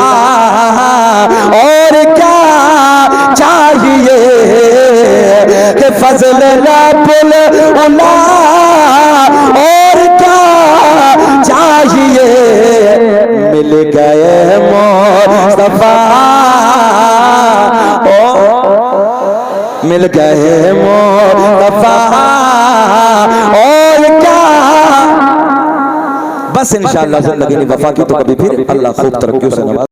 और क्या चाहिए कि फजल रब्बुल उला, और क्या चाहिए। मिल गए मुस्तफा, मिल गए मुस्तफा, और क्या। बस इंशाअल्लाह जिंदगी में वफा की तो कभी फिर अल्लाह खूब तरक्की से नवाज़े।